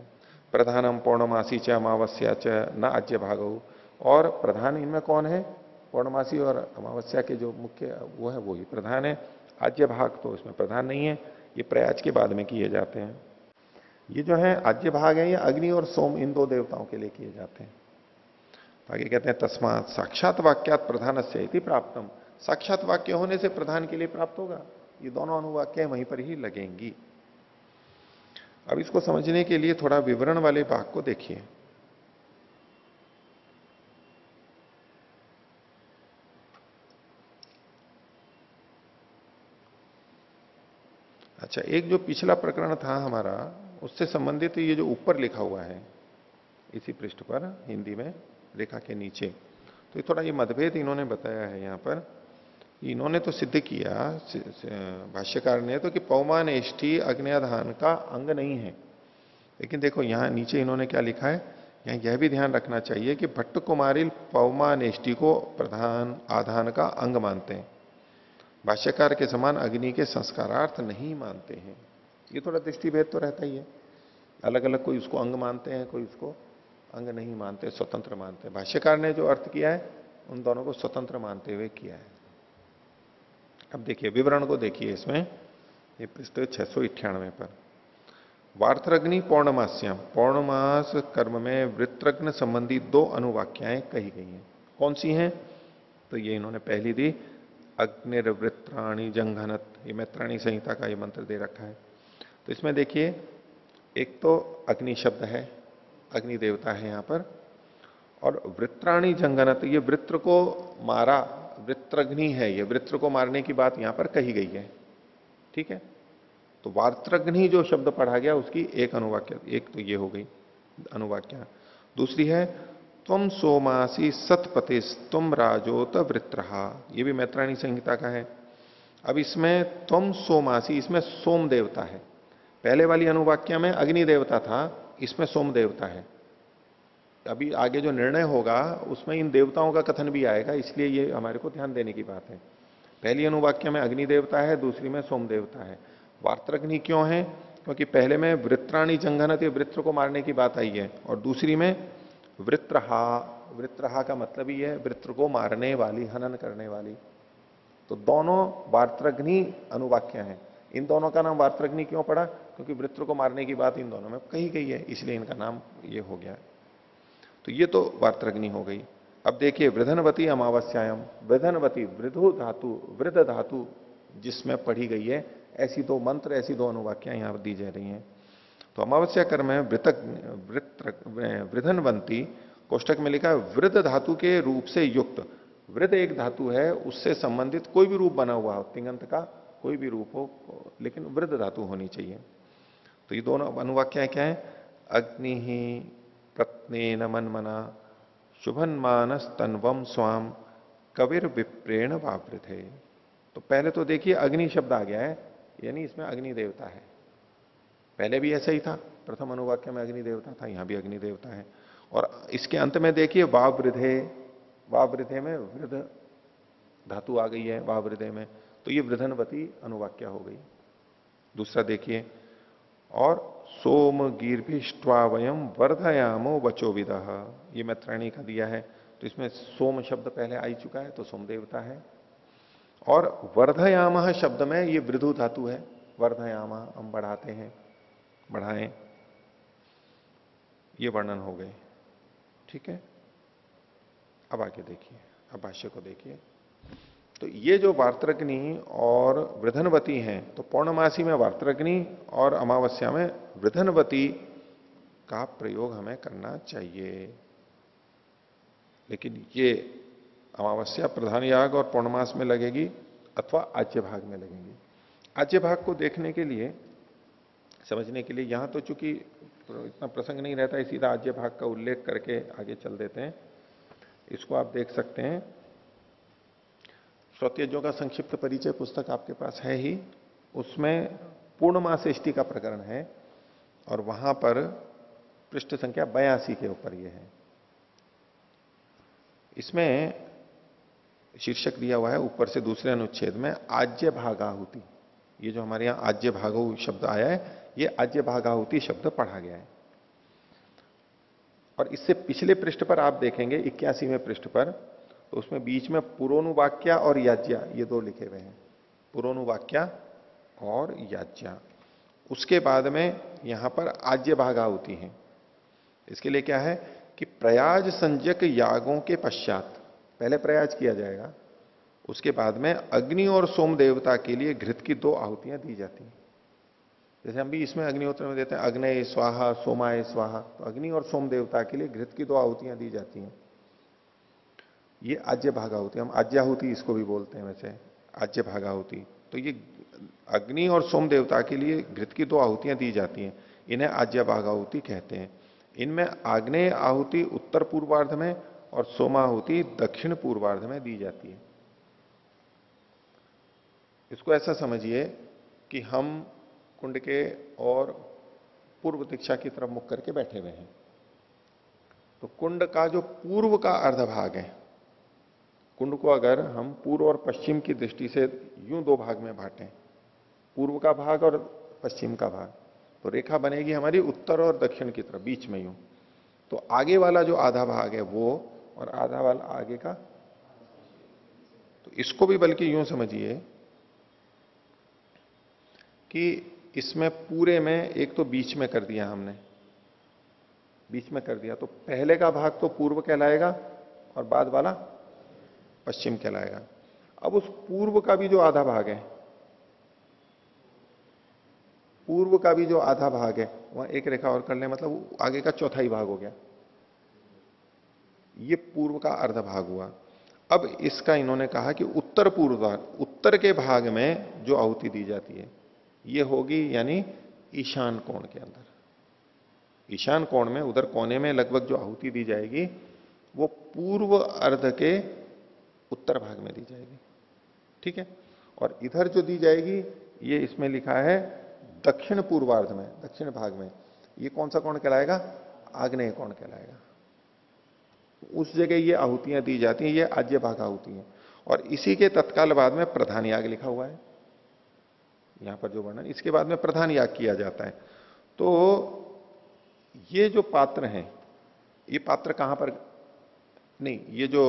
प्रधानम पौर्णमासी च अमावस्या च न आज्य भागो, और प्रधान इनमें कौन है? पौर्णमासी और अमावस्या के जो मुख्य वो है वही प्रधान है। आज्य भाग तो इसमें प्रधान नहीं है, ये प्रयाज के बाद में किए जाते हैं। ये जो है आज्य भाग है, ये अग्नि और सोम इन दो देवताओं के लिए किए जाते हैं। आगे कहते हैं तस्मात साक्षात वाक्यात प्रधान से प्राप्तम, साक्षात वाक्य होने से प्रधान के लिए प्राप्त होगा। ये दोनों अनुवाक्य वहीं पर ही लगेंगी। अब इसको समझने के लिए थोड़ा विवरण वाले भाग को देखिए। अच्छा, एक जो पिछला प्रकरण था हमारा, उससे संबंधित ये जो ऊपर लिखा हुआ है इसी पृष्ठ पर हिंदी में रेखा के नीचे, तो ये थोड़ा ये मतभेद इन्होंने बताया है यहां पर। इन्होंने तो सिद्ध किया भाष्यकार ने तो कि पौमानेष्टि अग्न्याधान का अंग नहीं है, लेकिन देखो यहां नीचे इन्होंने क्या लिखा है, यहां यह भी ध्यान रखना चाहिए कि भट्ट कुमारिल पौमानेष्टि को प्रधान आधान का अंग मानते हैं, भाष्यकार के समान अग्नि के संस्कारार्थ नहीं मानते हैं। ये थोड़ा दृष्टिभेद तो रहता ही है, अलग अलग कोई उसको अंग मानते हैं, कोई उसको अंग नहीं मानते, स्वतंत्र मानते हैं। भाष्यकार ने जो अर्थ किया है उन दोनों को स्वतंत्र मानते हुए किया है। अब देखिए विवरण को देखिए इसमें, ये पृष्ठ 698 पर वार्त्रग्नि पौर्णमास्याम, पौर्णमास कर्म में वृत्रग्न संबंधी दो अनुवाक्याएं कही गई हैं। कौन सी हैं? तो ये इन्होंने पहली दी, अग्निर्वृत्राणि जंघनत ये मैत्राणी संहिता का ये मंत्र दे रखा है। तो इसमें देखिए, एक तो अग्नि शब्द है, अग्नि देवता है यहां पर, और वृत्राणी जंगनत, ये वृत्र को मारा, वृत्रग्नि है, ये वृत्र को मारने की बात यहां पर कही गई है। ठीक है, तो वार्त्रग्नि जो शब्द पढ़ा गया उसकी एक अनुवाक्य, एक तो ये हो गई अनुवाक्या। दूसरी है त्वम सोमासी सतपतिस त्वम राजोत वृत्रहा, ये भी मैत्राणी संहिता का है। अब इसमें त्वम सोमासी, इसमें सोम देवता है। पहले वाली अनुवाक्या में अग्नि देवता था, इसमें सोम देवता है। अभी आगे जो निर्णय होगा उसमें इन देवताओं का कथन भी आएगा, इसलिए ये हमारे को ध्यान देने की बात है। पहली अनुवाक्य में अग्नि देवता है, दूसरी में सोम देवता है। वार्त्रग्नि क्यों है? क्योंकि पहले में वृत्राणी जंघनत, वृत्र को मारने की बात आई है, और दूसरी में वृत्रहा, वृत्रहा का मतलब ही है वृत्र को मारने वाली, हनन करने वाली। तो दोनों वार्त्रग्नि अनुवाक्य हैं। इन दोनों का नाम वार्त्रग्नि क्यों पड़ा? क्योंकि वृत्र को मारने की बात इन दोनों में कही गई है, इसलिए इनका नाम ये हो गया। तो ये तो वार्त्रग्नि हो गई। अब देखिए वृधनवती अमावस्यायम, वृधनवती वृधु धातु, वृध धातु जिसमें पढ़ी गई है, ऐसी दो मंत्र, ऐसी दो अनुवाक्यां यहां दी जा रही हैं। तो अमावस्या कर्म में वृधनवंती, कोष्टक में लिखा है वृद्ध धातु के रूप से युक्त। वृद्ध एक धातु है, उससे संबंधित कोई भी रूप बना हुआ हो, तिंगंत का कोई भी रूप हो, लेकिन वृद्ध धातु होनी चाहिए। तो ये दोनों अनुवाक्यां क्या है? अग्नि ही प्रत्ने नमन मना शुभन मानस तन्वम स्वाम कविर विप्रेण वावृथे। तो पहले तो देखिए अग्नि शब्द आ गया है, यानी इसमें अग्नि देवता है। पहले भी ऐसा ही था, प्रथम अनुवाक्य में अग्नि देवता था, यहां भी अग्नि देवता है। और इसके अंत में देखिए वावृधे, वावृधे में वृद्ध धातु आ गई है वावृधे में, तो ये वृधनवती अनुवाक्य हो गई। दूसरा देखिए, और सोम गीर्भिष्ट्वा वयम वर्धयामो वचो विदः, ये मैत्राणी का दिया है। तो इसमें सोम शब्द पहले आ ही चुका है, तो सोम देवता है। और वर्धयाम शब्द में ये वृद्धु धातु है, वर्धयाम हम बढ़ाते हैं, बढ़ाएं, ये वर्णन हो गए। ठीक है, अब आगे देखिए, अब भाष्य को देखिए। तो ये जो वार्त्रग्नि और वृधनवती हैं, तो पौर्णमासी में वार्त्रग्नि और अमावस्या में वृधनवती का प्रयोग हमें करना चाहिए। लेकिन ये अमावस्या प्रधान याग और पौर्णमास में लगेगी अथवा आज्य भाग में लगेंगी। आज्य भाग को देखने के लिए, समझने के लिए, यहां तो चूंकि इतना प्रसंग नहीं रहता है, सीधा आज्य भाग का उल्लेख करके आगे चल देते हैं। इसको आप देख सकते हैं, श्रोत्यजों का संक्षिप्त परिचय पुस्तक आपके पास है ही, उसमें पूर्णमासेष्टि का प्रकरण है, और वहां पर पृष्ठ संख्या 82 के ऊपर ये है। इसमें शीर्षक दिया हुआ है ऊपर से दूसरे अनुच्छेद में आज्य भागाहुति। ये जो हमारे यहां आज्य भागो शब्द आया है, ये आज्य भागाहुति शब्द पढ़ा गया है। और इससे पिछले पृष्ठ पर आप देखेंगे 81वें पृष्ठ पर, तो उसमें बीच में पुरोनुवाक्या और याज्ञा, ये दो लिखे हुए हैं, पुरोनुवाक्या और याज्ञा। उसके बाद में यहां पर आज्य भागाहुति है। इसके लिए क्या है कि प्रयाज संज्ञक यागों के पश्चात, पहले प्रयाज किया जाएगा, उसके बाद में अग्नि और सोम देवता के लिए घृत की 2 आहुतियां दी जाती हैं। जैसे हम भी इसमें अग्निहोत्र में देते हैं अग्नय स्वाहा सोमाय स्वाहा, तो अग्नि और सोम देवता के लिए घृत की 2 आहुतियां दी जाती हैं। ये आज्य भागाहुति, हम आज्याहुति इसको भी बोलते हैं वैसे, आज्य भागाहुति। तो ये अग्नि और सोम देवता के लिए घृत की 2 आहुतियां दी जाती हैं, इन्हें आज्य भागाहुति कहते हैं। इनमें आग्नेय आहुति उत्तर पूर्वार्ध में और सोमाहुति दक्षिण पूर्वार्ध में दी जाती है। इसको ऐसा समझिए कि हम कुंड के और पूर्व दिशा की तरफ मुख करके बैठे हुए हैं। तो कुंड का जो पूर्व का अर्धभाग है, कुंड को अगर हम पूर्व और पश्चिम की दृष्टि से यूं 2 भाग में बांटें, पूर्व का भाग और पश्चिम का भाग, तो रेखा बनेगी हमारी उत्तर और दक्षिण की तरफ, बीच में यूं। तो आगे वाला जो आधा भाग है वो, और आधा वाला आगे का, तो इसको भी बल्कि यूं समझिए कि इसमें पूरे में एक तो बीच में कर दिया हमने, बीच में कर दिया, तो पहले का भाग तो पूर्व कहलाएगा और बाद वाला पश्चिम कहलाएगा। अब उस पूर्व का भी जो आधा भाग है, पूर्व का भी जो आधा भाग है वहां एक रेखा और कर ले, मतलब वो आगे का चौथाई भाग हो गया। ये पूर्व का अर्ध भाग हुआ। अब इसका इन्होंने कहा कि उत्तर पूर्व भाग, उत्तर के भाग में जो आहुति दी जाती है ये होगी यानी ईशान कोण के अंदर। ईशान कोण में उधर कोने में लगभग जो आहुति दी जाएगी वो पूर्व अर्ध के उत्तर भाग में दी जाएगी। ठीक है। और इधर जो दी जाएगी ये इसमें लिखा है दक्षिण पूर्वार्ध में, दक्षिण भाग में। ये कौन सा कोण कहलाएगा? आग्नेय कोण कहलाएगा। उस जगह ये आहुतियां दी जाती हैं, ये आज्य भाग आहुति है। और इसी के तत्काल बाद में प्रधान याग लिखा हुआ है यहां पर जो वर्णन, इसके बाद में प्रधान याग किया जाता है। तो ये जो पात्र हैं, ये पात्र कहां पर नहीं, ये जो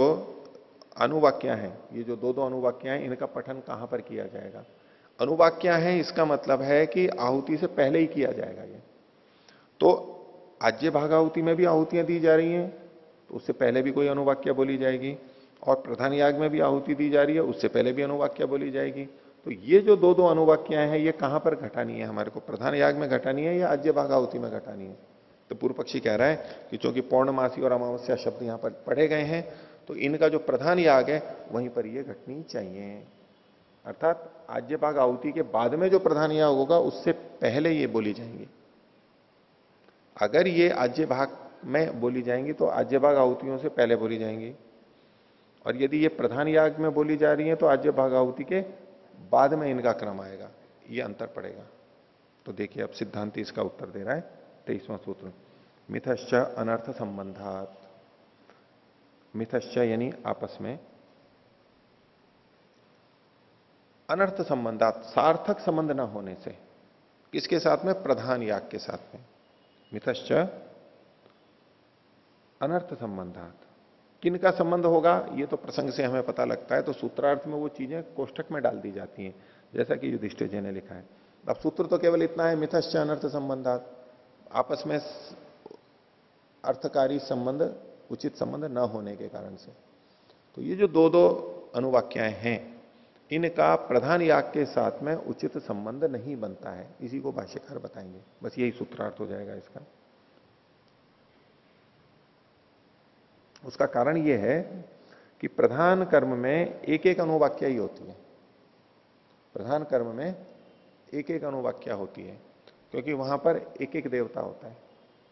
अनुवाक्या हैं, ये जो दो दो अनुवाक्या हैं, इनका पठन कहां पर किया जाएगा? अनुवाक्या है इसका मतलब है कि आहुति से पहले ही किया जाएगा ये। तो आज्य भागाहुति में भी आहुतियां दी जा रही हैं तो उससे पहले भी कोई अनुवाक्या बोली जाएगी, और प्रधान याग में भी आहुति दी जा रही है उससे पहले भी अनुवाक्या बोली जाएगी। तो ये जो दो दो अनुवाक्याएं हैं ये कहां पर घटानी है हमारे को? प्रधान याग में घटानी है या आज्य भागाहुति में घटानी है? तो पूर्व पक्षी कह रहा है कि चूंकि पौर्णमासी और अमावस्या शब्द यहां पर पढ़े गए हैं तो इनका जो प्रधान याग है वहीं पर ये घटनी चाहिए। अर्थात आज्य भाग आहुति के बाद में जो प्रधान याग होगा उससे पहले ये बोली जाएंगी। अगर ये आज्य भाग में बोली जाएंगी तो आज्य भाग आहुतियों से पहले बोली जाएंगी, और यदि ये प्रधान याग में बोली जा रही है तो आज्य भाग आहुति के बाद में इनका क्रम आएगा। ये अंतर पड़ेगा। तो देखिए अब सिद्धांति इसका उत्तर दे रहा है 23वां सूत्र, मिथश्च अनर्थ संबंधात। मिथश्च यानी आपस में, अनर्थ संबंधात सार्थक संबंध ना होने से। किसके साथ में? प्रधान याग के साथ में। मिथश्च अनर्थ संबंधात, किनका संबंध होगा ये तो प्रसंग से हमें पता लगता है, तो सूत्रार्थ में वो चीजें कोष्ठक में डाल दी जाती हैं जैसा कि युधिष्ठिर जी ने लिखा है। अब सूत्र तो केवल इतना है, मिथश्च अनर्थ संबंधात, आपस में अर्थकारी संबंध, उचित संबंध न होने के कारण से। तो ये जो दो दो अनुवाक्याएं हैं इनका प्रधान याग के साथ में उचित संबंध नहीं बनता है, इसी को भाष्यकार बताएंगे। बस यही सूत्रार्थ हो जाएगा इसका। उसका कारण यह है कि प्रधान कर्म में एक एक अनुवाक्या ही होती है। प्रधान कर्म में एक एक अनुवाक्या होती है क्योंकि वहां पर एक एक देवता होता है।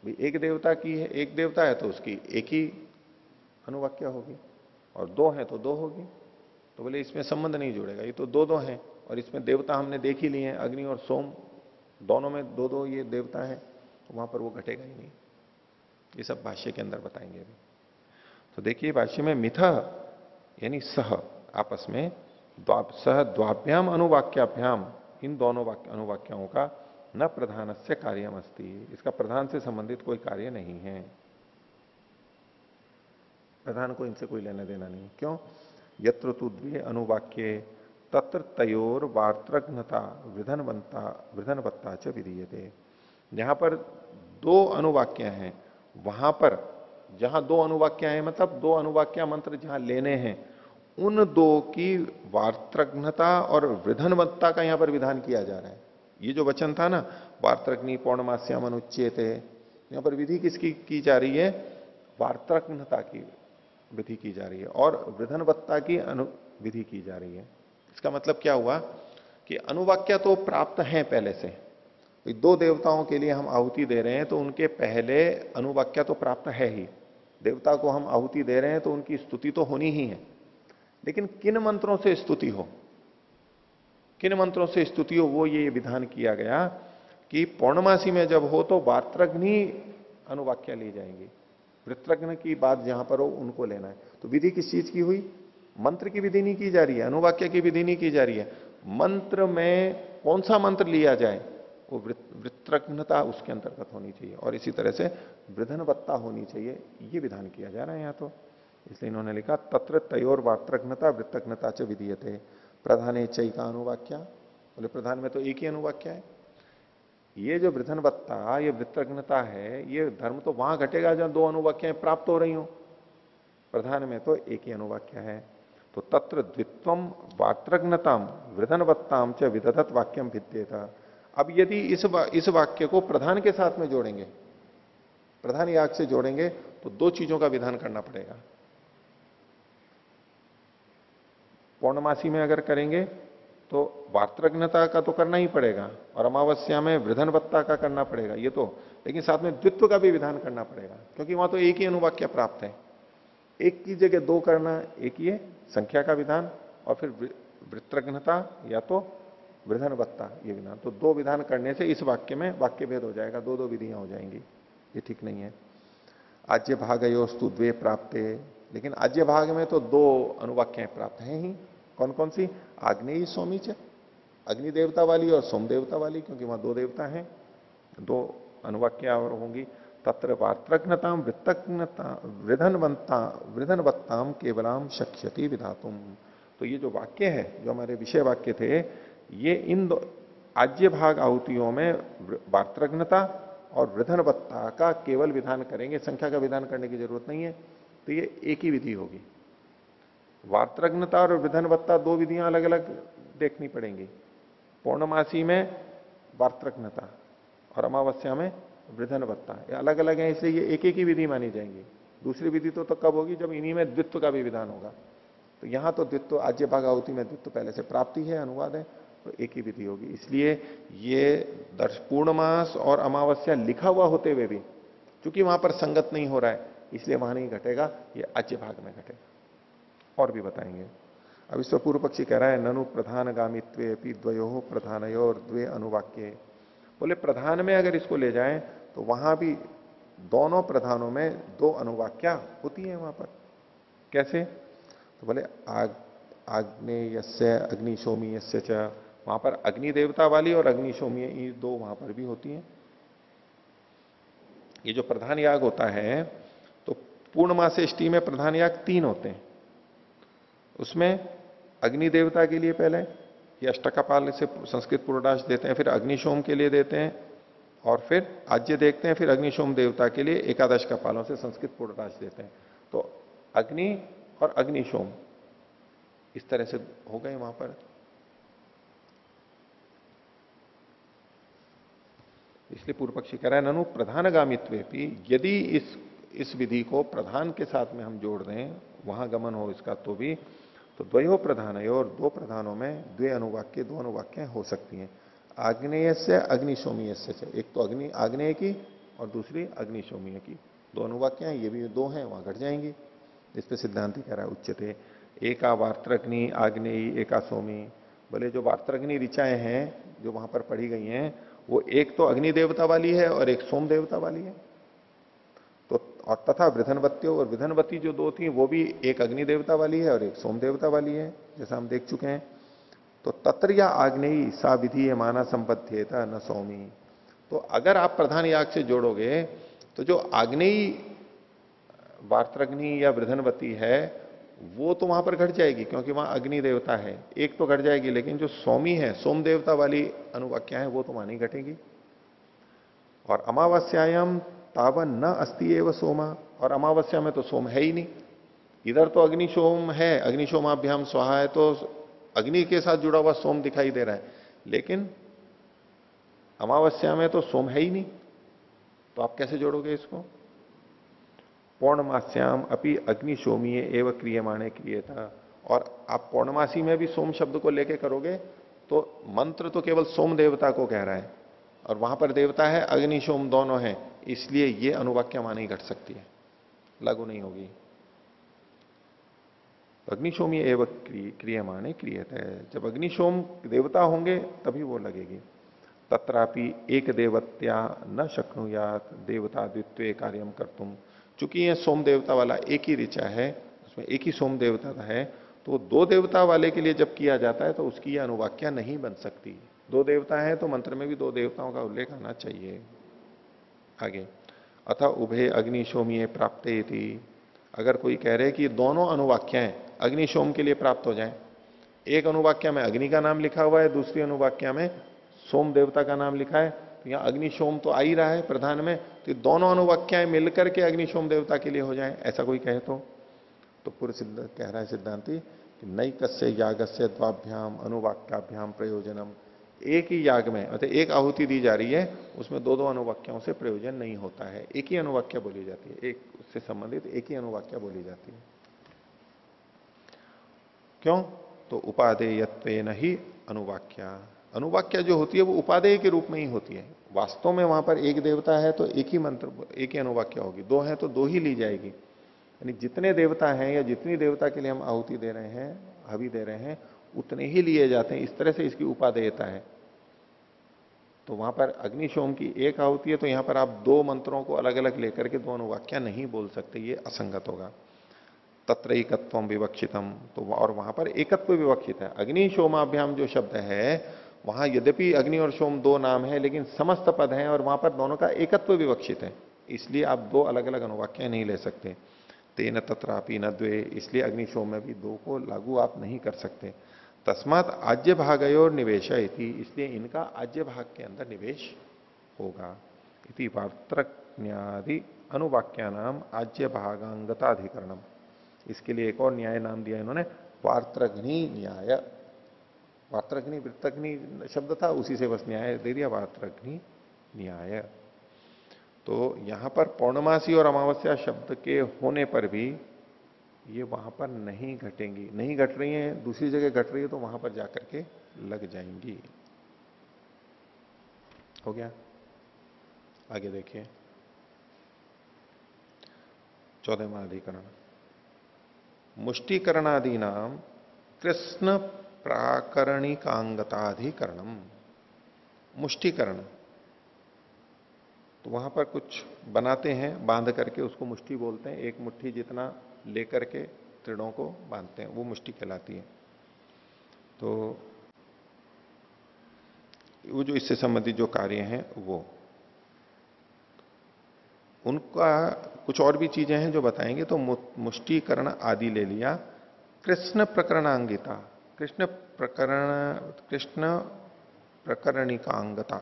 भाई एक देवता की है, एक देवता है तो उसकी एक ही अनुवाक्या होगी, और दो है तो दो होगी। तो बोले इसमें संबंध नहीं जुड़ेगा, ये तो दो दो हैं और इसमें देवता हमने देख ही लिए हैं, अग्नि और सोम, दोनों में दो दो ये देवता है, तो वहां पर वो घटेगा ही नहीं। ये सब भाष्य के अंदर बताएंगे अभी। तो देखिए भाष्य में मिथ यानी सह, आपस में, सह द्वाभ्याम अनुवाक्याभ्याम, इन दोनों अनुवाक्याओं का न प्रधान से कार्यम अस्ति, इसका प्रधान से संबंधित कोई कार्य नहीं है। प्रधान को इनसे कोई लेना देना नहीं। क्यों? यत्र तु द्वे अनुवाक्ये तत्र तयोर वार्त्रघ्नता विधनवत्ता च विधीयते। जहां पर दो अनुवाक्य हैं वहां पर, जहां दो अनुवाक्या हैं मतलब दो अनुवाक्या मंत्र जहां लेने हैं, उन दो की वार्त्रघ्नता और वृधनवत्ता का यहां पर विधान किया जा रहा है। ये जो वचन था ना, वार्त्रग्नि पौर्णमास्याम अनुच्येते, यहां पर विधि किसकी की जा रही है? वार्त्रघ्नता की विधि की जा रही है और वृधनवत्ता की विधि की जा रही है। इसका मतलब क्या हुआ कि अनुवाक्या तो प्राप्त हैं पहले से। दो देवताओं के लिए हम आहुति दे रहे हैं तो उनके पहले अनुवाक्या तो प्राप्त है ही। देवता को हम आहुति दे रहे हैं तो उनकी स्तुति तो होनी ही है, लेकिन किन मंत्रों से स्तुति हो, किन मंत्रों से स्तुति हो, वो ये विधान किया गया कि पौर्णमासी में जब हो तो वार्त्रग्नि अनुवाक्या ली जाएंगी, वृत्रग्न की बात जहां पर हो उनको लेना है। तो विधि किस चीज की हुई? मंत्र की विधि नहीं की जा रही है, अनुवाक्य की विधि नहीं की जा रही है। मंत्र में कौन सा मंत्र लिया जाए वो वृत्रघ्नता उसके अंतर्गत होनी चाहिए, और इसी तरह से वृधनवत्ता होनी चाहिए, ये विधान किया जा रहा है यहां। तो इसलिए इन्होंने लिखा तत्र तयोर वार्त्रघ्नता वृत्रघ्नता च विधीयते प्रधाने चैका अनुवाक्या। बोले प्रधान में तो एक ही अनुवाक्या है। ये जो वृधनवत्ता, ये वृत्रघ्नता है, ये धर्म तो वहां घटेगा जहां दो अनुवाक्याएं प्राप्त हो रही हो। प्रधान में तो एक ही अनुवाक्या है। तो तत्र द्वित्वम वार्त्रघ्नताम वृधनवत्ताम च विदधत वाक्यम भिद्येत। अब यदि इस वाक्य को प्रधान के साथ में जोड़ेंगे, प्रधान याग से जोड़ेंगे, तो दो चीजों का विधान करना पड़ेगा। पौर्णमासी में अगर करेंगे तो वार्त्रघ्नता का तो करना ही पड़ेगा, और अमावस्या में वृधनवत्ता का करना पड़ेगा ये तो, लेकिन साथ में द्वित्व का भी विधान करना पड़ेगा, क्योंकि वहां तो एक ही अनुवाक्य प्राप्त है। एक की जगह दो करना, एक ही है संख्या का विधान, और फिर वृत्रघ्नता या तो वृधनवत्ता ये विधान। तो दो विधान करने से इस वाक्य में वाक्य भेद हो जाएगा, दो दो विधियां हो जाएंगी, ये ठीक नहीं है। आज्य भागयोस्तु द्वे प्राप्ते, लेकिन आज्य भाग में तो दो अनुवाक्याएं प्राप्त हैं ही। कौन कौन सी? आग्नेयी सोमी च, अग्नि देवता वाली और सोम देवता वाली, क्योंकि वहां दो देवता हैं, दो अनुवाक्या और होंगी। तत्र वार्त्रघ्नताम वृत्तघ्नता वृधनवत्ताम केवलाम शक्ष्यति विधातुम। तो ये जो वाक्य है, जो हमारे विषय वाक्य थे, ये इन आज्य भाग आहुतियों में वार्त्रघ्नता और वृधनवत्ता का केवल विधान करेंगे, संख्या का विधान करने की जरूरत नहीं है। तो ये एक ही विधि होगी। वार्त्रघ्नता और वृधनवत्ता दो विधियां अलग अलग देखनी पड़ेंगी। पौर्णमासी में वार्त्रघ्नता और अमावस्या में वृधनवत्ता, ये अलग अलग है, इसलिए ये एक एक ही विधि मानी जाएंगी। दूसरी विधि तो कब होगी? जब इन्हीं में द्वित्व का भी विधान होगा। तो यहां तो द्वित्व, आज्य भाग आहुति में द्वित्व पहले से प्राप्ति है, अनुवाद है, तो एक ही विधि होगी। इसलिए ये पूर्णमास और अमावस्या लिखा हुआ होते हुए भी चूंकि वहां पर संगत नहीं हो रहा है, इसलिए वहां नहीं घटेगा, ये आज्य भाग में घटेगा। और भी बताएंगे। अब इस पर पूर्व पक्षी कह रहा है, ननु प्रधान गामित्वे अपि द्वयो प्रधानयो और द्वे अनुवाक्ये। बोले प्रधान में अगर इसको ले जाएं तो वहां भी दोनों प्रधानों में दो अनुवाक्या होती है वहां पर। कैसे? तो बोले आग्नेयस्य अग्निशोमीयस्य च, वहां पर अग्नि देवता वाली और अग्निशोमीय ये दो वहां पर भी होती हैं। ये जो प्रधान याग होता है, तो पूर्णमासेष्टि में प्रधान याग 3 होते हैं। उसमें अग्नि देवता के लिए पहले ये अष्टकपाल से संस्कृत पूर्वदाश देते हैं, फिर अग्निशोम के लिए देते हैं, और फिर आज्य देखते हैं, फिर अग्निशोम देवता के लिए एकादश कपालों से संस्कृत पूर्वदाश देते हैं। तो अग्नि और अग्निशोम इस तरह से हो गए वहां पर। इसलिए पूर्व पक्षी कह रहा है, ननु प्रधानगामित्वे भी, यदि इस विधि को प्रधान के साथ में हम जोड़ दें, वहां गमन हो इसका, तो भी तो द्वयो प्रधानयो, और दो प्रधानों में द्वे अनुवाक्य, दो अनुवाक्य हो सकती हैं। आग्नेय से अग्निशोमीय से, एक तो आग्नेय की और दूसरी अग्निशोमीय की, दो अनुवाक्य ये भी दो हैं, वहां घट जाएंगी। इस पे सिद्धांति कह रहा है, उच्चते एका वार्त्रग्नि आग्नेयी एका सोमी। बोले जो वार्त्रग्नि ऋचाएं हैं जो वहां पर पढ़ी गई हैं, वो एक तो अग्नि देवता वाली है और एक सोम देवता वाली है। तो और तथा वृधनवत्यो और विधनवती जो दो थी, वो भी एक अग्नि देवता वाली है और एक सोम देवता वाली है, जैसा हम देख चुके हैं। तो तत्र या आग्नेयी सा विधि माना संबद्धेता न सौमी। तो अगर आप प्रधान याग से जोड़ोगे तो जो आग्नेयी वार्त्रग्नि या वृधनवती है वो तो वहां पर घट जाएगी, क्योंकि वहां अग्नि देवता है, एक तो घट जाएगी, लेकिन जो सोमी है, सोम देवता वाली अनुवाक्या है, वो तो वहां नहीं घटेगी। और अमावस्यायाम तावन न अस्ति एव सोमा, और अमावस्या में तो सोम है ही नहीं। इधर तो अग्निशोम है, अग्निशोमाभ्याम स्वाहा है, तो अग्नि के साथ जुड़ा हुआ सोम दिखाई दे रहा है, लेकिन अमावस्या में तो सोम है ही नहीं, तो आप कैसे जोड़ोगे इसको? पौर्णमास्याम अपि अग्निशोमीय एवं क्रियमाणे क्रियता। और आप पौर्णमासी में भी सोम शब्द को लेके करोगे तो मंत्र तो केवल सोम देवता को कह रहा है, और वहां पर देवता है अग्निशोम दोनों है, इसलिए ये अनुवाक्या वहां नहीं घट सकती है, लागू नहीं होगी। अग्निशोमी एवं क्रियमाणे क्रियत है, जब अग्निशोम देवता होंगे तभी वो लगेगी। तत्रापि एक देवत्या न शक्नुयात देवता द्वित्वे कार्यम कर्तुम। चूंकि यह सोम देवता वाला एक ही ऋचा है, उसमें एक ही सोम देवता है, तो दो देवता वाले के लिए जब किया जाता है तो उसकी यह अनुवाक्या नहीं बन सकती। दो देवता है तो मंत्र में भी दो देवताओं का उल्लेख आना चाहिए। आगे अथ उभे अग्निशोमीय प्राप्ते थी। अगर कोई कह रहे कि दोनों अनुवाक्याएं अग्निशोम के लिए प्राप्त हो जाएं, एक अनुवाक्या में अग्नि का नाम लिखा हुआ है, दूसरी अनुवाक्या में सोम देवता का नाम लिखा है, तो यहां अग्निशोम तो आ ही रहा है प्रधान में, तो दोनों अनुवाक्याएं मिलकर के अग्निशोम देवता के लिए हो जाए, ऐसा कोई कहे तो पूर्व सिद्ध कह रहा है सिद्धांति कि नई कस्य यागस्य द्वाभ्याम अनुवाक्याभ्याम प्रयोजनम। एक ही याग में मतलब एक आहुति दी जा रही है, उसमें दो दो अनुवाक्यों से प्रयोजन नहीं होता है, एक ही अनुवाक्य बोली जाती है, एक उससे संबंधित एक ही अनुवाक्य बोली जाती है। क्यों? तो उपादेयत्वेन ही अनुवाक्या, अनुवाक्या जो होती है वो उपादेय के रूप में ही होती है। वास्तव में वहां पर एक देवता है तो एक ही मंत्र, एक ही अनुवाक्या होगी, दो है तो दो ही ली जाएगी। यानी जितने देवता हैं या जितनी देवता के लिए हम आहुति दे रहे हैं, हवि दे रहे हैं, उतने ही लिए जाते हैं। इस तरह से इसकी उपादेयता है। तो वहां पर अग्निशोम की एक आहुति है, तो यहां पर आप दो मंत्रों को अलग अलग लेकर के दो अनुवाक्या नहीं बोल सकते, ये असंगत होगा। तत्र एकत्वम विवक्षितम, तो और वहां पर एकत्व विवक्षित है। अग्नि सोमाभ्याम जो शब्द है, वहां यद्यपि अग्नि और सोम दो नाम है, लेकिन समस्त पद हैं और वहां पर दोनों का एकत्व विवक्षित है, इसलिए आप दो अलग अलग अनुवाक्य नहीं ले सकते। तेन तत्रापि न द्वे, इसलिए अग्नि सोम में भी दो को लागू आप नहीं कर सकते। तस्मात आज्य भागयोर निवेश, इसलिए इनका आज्य भाग के अंदर निवेश होगा। इति वार्त्रज्ञादि अनुवाक्या नाम आज्य भागांगताधिकरणम, इसके लिए एक और न्याय नाम दिया इन्होंने, वार्त्रघ्नि न्याय। वार्त्रघ्नि वृत्तघ्नि शब्द था, उसी से बस न्याय दे दिया, वार्त्रघ्नि न्याय। तो यहां पर पौर्णमासी और अमावस्या शब्द के होने पर भी ये वहां पर नहीं घटेंगी, नहीं घट रही हैं, दूसरी जगह घट रही है तो वहां पर जाकर के लग जाएंगी। हो गया? आगे देखिए 14वां अधिकरण, मुष्टिकरणादि नाम कृष्ण प्राकरणिकांगताधिकरणम। मुष्टिकरण, तो वहां पर कुछ बनाते हैं, बांध करके उसको मुष्टि बोलते हैं। एक मुट्ठी जितना लेकर के तृणों को बांधते हैं, वो मुष्टि कहलाती है। तो वो जो इससे संबंधित जो कार्य हैं वो, उनका कुछ और भी चीजें हैं जो बताएंगे। तो मुष्टिकरण आदि ले लिया। कृष्ण प्रकरणांगिता, कृष्ण प्रकरणिकांगता,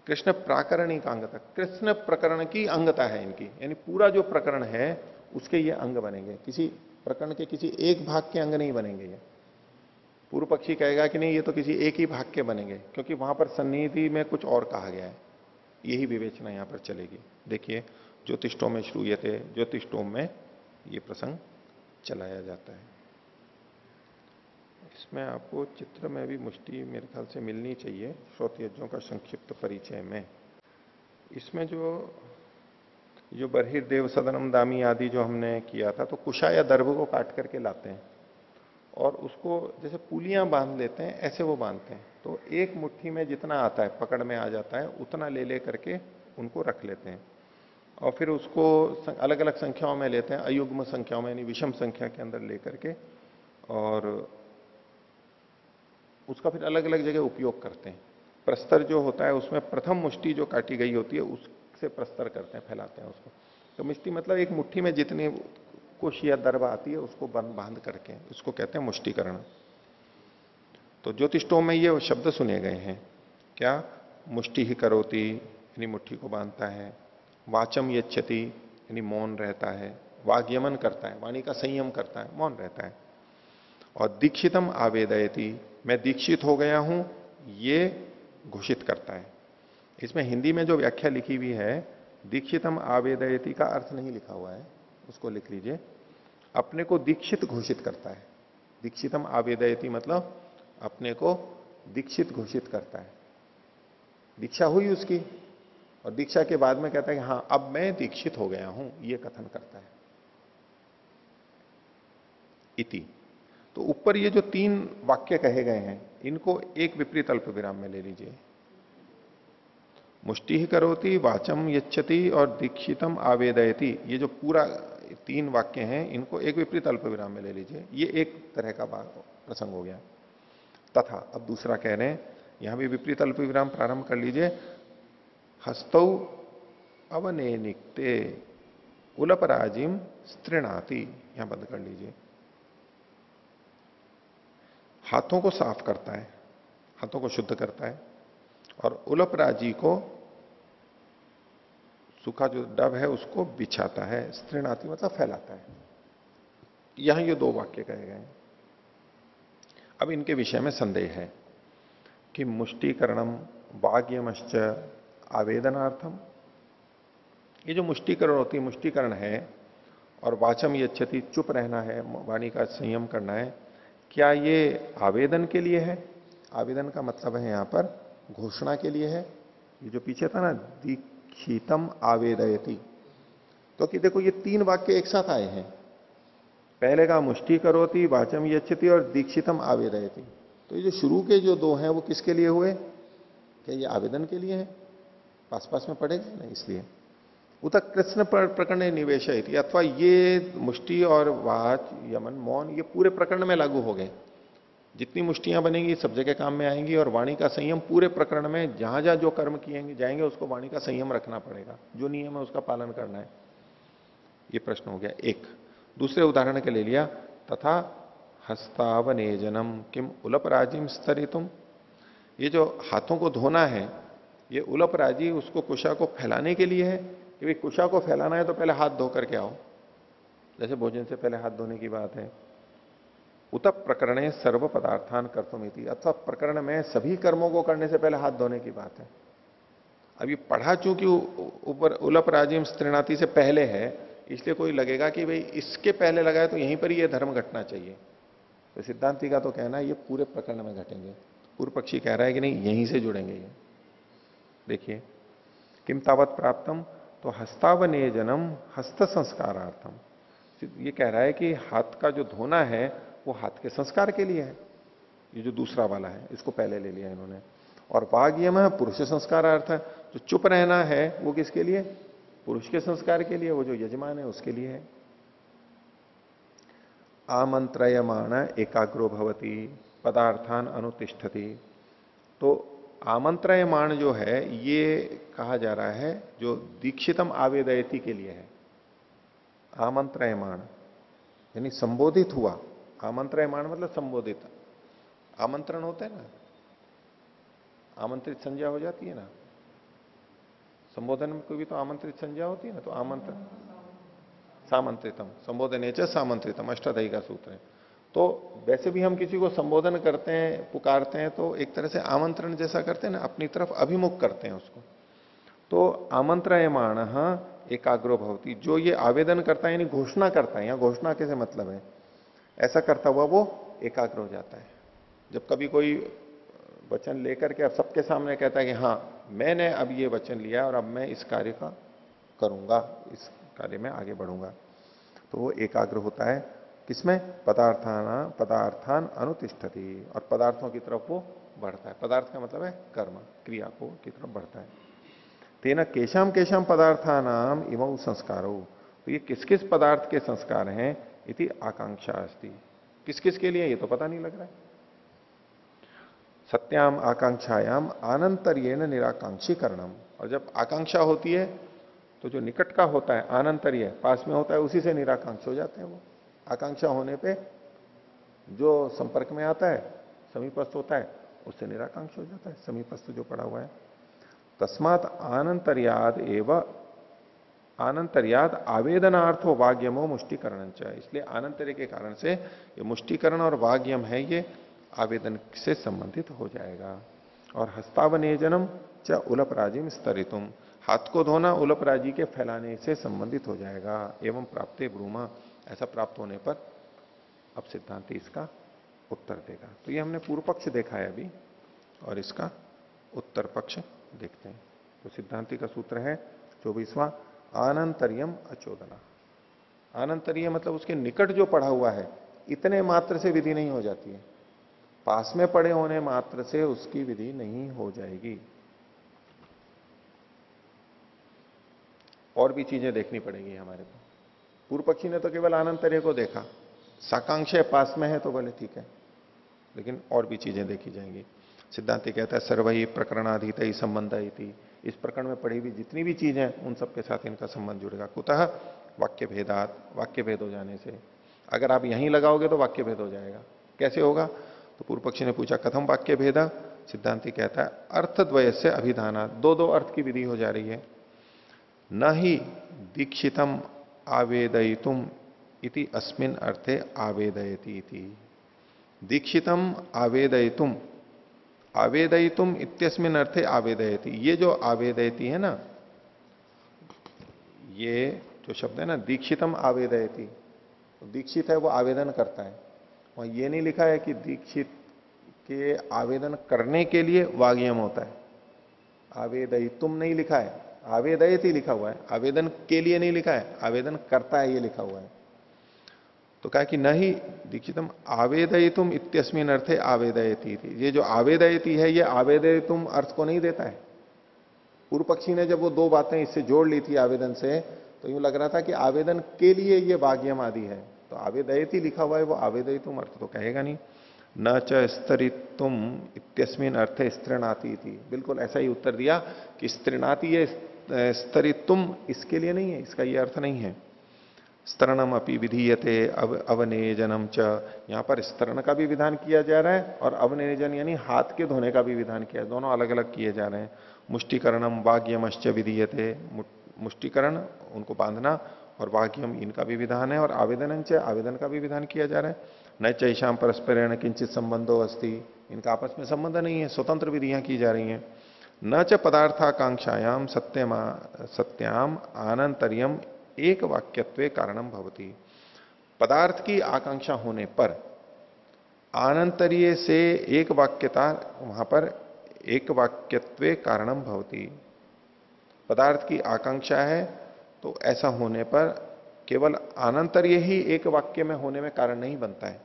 कृष्ण प्राकरणिकांगता, कृष्ण प्रकरण की अंगता है इनकी, यानी पूरा जो प्रकरण है उसके ये अंग बनेंगे, किसी प्रकरण के किसी एक भाग के अंग नहीं बनेंगे ये। पूर्व पक्षी कहेगा कि नहीं ये तो किसी एक ही भाग के बनेंगे, क्योंकि वहां पर सन्निधि में कुछ और कहा गया है, यही विवेचना यहां पर चलेगी। देखिए ज्योतिष्टोम में श्रूयते, ज्योतिष्टोम में ये प्रसंग चलाया जाता है। इसमें आपको चित्र में भी मुष्टि मेरे ख्याल से मिलनी चाहिए, श्रोतयज्ञों का संक्षिप्त परिचय में। इसमें जो बर्हिर्देव सदनम दामी आदि जो हमने किया था, तो कुशा या दर्भ को काट करके लाते हैं और उसको जैसे पुलियां बांध लेते हैं ऐसे वो बांधते हैं। तो एक मुट्ठी में जितना आता है, पकड़ में आ जाता है, उतना ले करके उनको रख लेते हैं और फिर उसको अलग अलग संख्याओं में लेते हैं, अयुग्म संख्याओं में यानी विषम संख्या के अंदर लेकर के, और उसका फिर अलग अलग जगह उपयोग करते हैं। प्रस्तर जो होता है उसमें प्रथम मुष्टि जो काटी गई होती है उससे प्रस्तर करते हैं, फैलाते हैं उसको। तो मुष्टि मतलब एक मुट्ठी में जितनी कुश या दर्भ आती है उसको बांध करके, उसको कहते हैं मुष्टिकरण। तो ज्योतिष्टोम में ये शब्द सुने गए हैं, क्या? मुष्टि ही करोति यानी मुट्ठी को बांधता है, वाचम यच्छति यानी मौन रहता है, वाग्यमन करता है, वाणी का संयम करता है, मौन रहता है, और दीक्षितम आवेदयति मैं दीक्षित हो गया हूं ये घोषित करता है। इसमें हिंदी में जो व्याख्या लिखी हुई है, दीक्षितम आवेदयति का अर्थ नहीं लिखा हुआ है, उसको लिख लीजिए। अपने को दीक्षित घोषित करता है। दीक्षितम आवेदयति मतलब अपने को दीक्षित घोषित करता है। दीक्षा हुई उसकी और दीक्षा के बाद में कहता है कि हां अब मैं दीक्षित हो गया हूं, यह कथन करता है। इति, तो ऊपर ये जो तीन वाक्य कहे गए हैं इनको एक विपरीत अल्प विराम में ले लीजिए। मुष्टि ही करोति, वाचम यच्छति और दीक्षितम आवेदयति, ये जो पूरा तीन वाक्य हैं इनको एक विपरीत अल्प विराम में ले लीजिए। ये एक तरह का प्रसंग हो गया। तथा अब दूसरा कह रहे हैं, यहां भी विपरीत अल्प विराम प्रारंभ कर लीजिए। हस्तौ अवनेनिक्ते उलपराजिम स्त्रीणाति, यहां बंद कर लीजिए। हाथों को साफ करता है, हाथों को शुद्ध करता है, और उलपराजी को सूखा जो डब है उसको बिछाता है, स्त्रीणाति मतलब फैलाता है। यहां ये दो वाक्य कहे गए हैं। अब इनके विषय में संदेह है। कि मुष्टिकरणम वाग्यमश्च आवेदनार्थम, ये जो मुष्टिकरण होती है, मुष्टिकरण है, और वाचम यच्छति, चुप रहना है, वाणी का संयम करना है, क्या ये आवेदन के लिए है? आवेदन का मतलब है यहां पर घोषणा के लिए है। ये जो पीछे था ना, दीक्षितम आवेदयति, तो कि देखो ये तीन वाक्य एक साथ आए हैं। पहले का मुष्टि करोति, वाचम यच्छति और दीक्षितम आवेदयति। तो ये जो शुरू के जो दो हैं वो किसके लिए हुए? क्या ये आवेदन के लिए है? पास पास में पड़ेगा ना, इसलिए। उत कृष्ण प्रकरण निवेश, अथवा ये मुष्टि और वाच यमन मौन ये पूरे प्रकरण में लागू हो गए। जितनी मुष्टियां बनेंगी सब जगह काम में आएंगी, और वाणी का संयम पूरे प्रकरण में जहां जहां जो कर्म किए जाएंगे उसको वाणी का संयम रखना पड़ेगा, जो नियम है उसका पालन करना है। ये प्रश्न हो गया एक। दूसरे उदाहरण के ले लिया, तथा हस्तावनेजनम किम उलपराजिम स्तरितुम, ये जो हाथों को धोना है ये उलपराजी उसको कुशा को फैलाने के लिए है कि भाई कुशा को फैलाना है तो पहले हाथ धो करके आओ, जैसे भोजन से पहले हाथ धोने की बात है। उत प्रकरणे सर्व पदार्थान कर्तुमिति, अथवा प्रकरण में सभी कर्मों को करने से पहले हाथ धोने की बात है। अब ये पढ़ा चूंकि ऊपर उलपराजिम स्त्रीणाति से पहले है, इसलिए कोई लगेगा कि भाई इसके पहले लगाए तो यहीं पर ही ये धर्म घटना चाहिए। तो सिद्धांति का तो कहना है ये पूरे प्रकरण में घटेंगे। पूर्व पक्षी कह रहा है कि नहीं, यहीं से जुड़ेंगे ये। देखिए, किम तावत प्राप्तम, तो हस्तावनेजनम हस्त संस्कारार्थम, ये कह रहा है कि हाथ का जो धोना है वो हाथ के संस्कार के लिए है। ये जो दूसरा वाला है इसको पहले ले लिया इन्होंने। और वाग्यम है पुरुष संस्कारार्थ, जो चुप रहना है वो किसके लिए? पुरुष के संस्कार के लिए, वो जो यजमान है उसके लिए है। आमंत्रयमाण एकाग्रो भवति पदार्थान अनुतिष्ठति, तो आमंत्रयमाण जो है ये कहा जा रहा है जो दीक्षितम आवेदयति के लिए है। आमंत्रयमाण यानी संबोधित हुआ, आमंत्रयमाण मतलब संबोधित। आमंत्रण होता है ना, आमंत्रित संज्ञा हो जाती है ना, संबोधन में कोई भी तो आमंत्रित संज्ञा होती है ना, तो आमंत्रण सामंत्रितम, संबोधन सामंत्रितम, अष्टाध्यायी का सूत्र है। तो वैसे भी हम किसी को संबोधन करते हैं, पुकारते हैं, तो एक तरह से आमंत्रण जैसा करते हैं ना, अपनी तरफ अभिमुख करते हैं उसको। तो आमंत्रयमाण एकाग्रो भवति, जो ये आवेदन करता है यानी घोषणा करता है, यहाँ घोषणा कैसे मतलब है, ऐसा करता हुआ वो एकाग्र हो जाता है। जब कभी कोई वचन लेकर के अब सबके सामने कहता है कि हाँ मैंने अब ये वचन लिया और अब मैं इस कार्य का करूंगा, इस कार्य में आगे बढ़ूंगा, तो वो एकाग्र होता है। किसमें? पदार्थान अनुतिष्ठति, और पदार्थों की तरफ वो बढ़ता है। पदार्थ का मतलब है कर्म, क्रिया को की तरफ बढ़ता है। तेना केशाम केशाम पदार्थानाम इमौ संस्कारो, तो ये किस किस पदार्थ के संस्कार हैं? इति आकांक्षा अस्ति, किस किस के लिए ये तो पता नहीं लग रहा है। सत्याम आकांक्षायाम आनंतर्येन निराकांक्षीकरणम, और जब आकांक्षा होती है तो जो निकट का होता है आनंतर्य, पास में होता है, उसी से निराकांक्ष हो जाते हैं वो। आकांक्षा होने पे जो संपर्क में आता है, समीपस्थ होता है, उससे निराकांक्ष हो जाता है, समीपस्थ जो पड़ा हुआ है। तस्मात आनंतर्याद एवं आनंतर्याद आवेदनार्थो वाग्यमो मुष्टिकरण, इसलिए आनंतर्य के कारण से ये मुष्टिकरण और वाग्यम है, ये आवेदन से संबंधित हो जाएगा। और हस्तावनेजनम च उलपराजिम स्तरितुम, हाथ को धोना उलपराजी के फैलाने से संबंधित हो जाएगा। एवं प्राप्ते ब्रूमा, ऐसा प्राप्त होने पर अब सिद्धांति इसका उत्तर देगा। तो ये हमने पूर्व पक्ष देखा है अभी, और इसका उत्तर पक्ष देखते हैं। तो सिद्धांति का सूत्र है 24वां, आनंतर्यम अचोदना। आनंतर्य मतलब उसके निकट जो पड़ा हुआ है, इतने मात्र से विधि नहीं हो जाती है, पास में पड़े होने मात्र से उसकी विधि नहीं हो जाएगी। और भी चीजें देखनी पड़ेगी हमारे को। पूर्व पक्षी ने तो केवल आनंतर्य को देखा, साकांक्षय पास में है तो बोले ठीक है, लेकिन और भी चीजें देखी जाएंगी। सिद्धांति कहता है सर्वही प्रकरणाधीत ही संबंध, इस प्रकरण में पड़ी हुई जितनी भी चीजें उन सबके साथ इनका संबंध जुड़ेगा। कुतः वाक्य भेदात, वाक्य भेद हो जाने से। अगर आप यहीं लगाओगे तो वाक्य भेद हो जाएगा। कैसे होगा? तो पूर्व पक्षी ने पूछा कथम वाक्य भेदा, सिद्धांति कहता है अर्थद्वय से अभिधाना, दो दो अर्थ की विधि हो जा रही है। न ही दीक्षितम आवेदयितुम इति अस्मिन अर्थे आवेदयति इति। दीक्षितम आवेदयितुम, आवेदयितुम इत्यस्मिन अर्थे आवेदयति, ये जो आवेदयति है ना, ये जो शब्द है ना दीक्षितम आवेदयति, तो दीक्षित है वो आवेदन करता है। वहां ये नहीं लिखा है कि दीक्षित के आवेदन करने के लिए वाग्यम होता है, आवेदयितुम नहीं लिखा है, आवेदयति लिखा हुआ है, आवेदन के लिए नहीं लिखा है, आवेदन करता है ये लिखा हुआ है। तो कहा कि नहीं दीक्षितम आवेदयितुम इत्यस्मिन अर्थे आवेदयति थी, ये जो आवेदयति है ये आवेदयितुम अर्थ को नहीं देता है। पूर्व पक्षी ने जब वो दो बातें इससे जोड़ ली थी आवेदन से, तो यूं लग रहा था कि आवेदन के लिए ये वाग्यम आदि है, तो आवेदयति लिखा हुआ है, वो आवेदयितुम अर्थ तो कहेगा नहीं। न च स्तरितुम इत्यस्मिन अर्थे स्त्रीणाति थी, बिल्कुल ऐसा ही उत्तर दिया कि स्त्रीणाति ये स्तरितुम इसके लिए नहीं है, इसका ये अर्थ नहीं है। स्तरणम अपि विधीयते अवनेजनम च, यहां पर स्तरण का भी विधान किया जा रहा है और अवनेजन यानी हाथ के धोने का भी विधान किया, दोनों अलग अलग किए जा रहे हैं। मुष्टिकरणम वाग्यमश्च विधीयते, मुष्टिकरण उनको बांधना और वाग्यम इनका भी विधान है, और आवेदन च आवेदन का भी विधान किया जा रहा है। न चैशाम परस्परेण किंचित संबंधो अस्ति, इनका आपस में संबंध नहीं है, स्वतंत्र विधियां की जा रही हैं। न च पदार्थाकांक्षायाम सत्याम आनंतर्यम एक वाक्यत्वे कारणम भवति, पदार्थ की आकांक्षा होने पर आनंतर्य से एक वाक्यता, वहां पर एक वाक्यत्वे कारणम भवति, पदार्थ की आकांक्षा है तो ऐसा होने पर केवल आनंतर्य ही एक वाक्य में होने में कारण नहीं बनता है।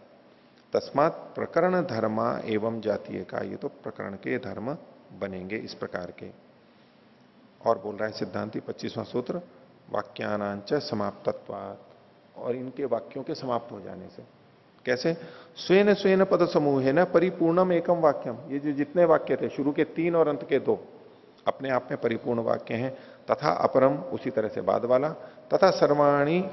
तस्मात प्रकरण धर्मा एवं जातीय का, ये तो प्रकरण के धर्म बनेंगे इस प्रकार के। और बोल रहा है सिद्धांति 25वां सूत्र, वाक्यानांच समाप्तत्वात्, और इनके वाक्यों के समाप्त हो जाने से। कैसे? स्वेन स्वेन पद समूह है ना परिपूर्णम एकम वाक्यम, ये जो जितने वाक्य थे शुरू के 3 और अंत के 2 अपने आप में परिपूर्ण वाक्य हैं। तथा अपरम उसी तरह से बाद वाला, तथा सर्वाणी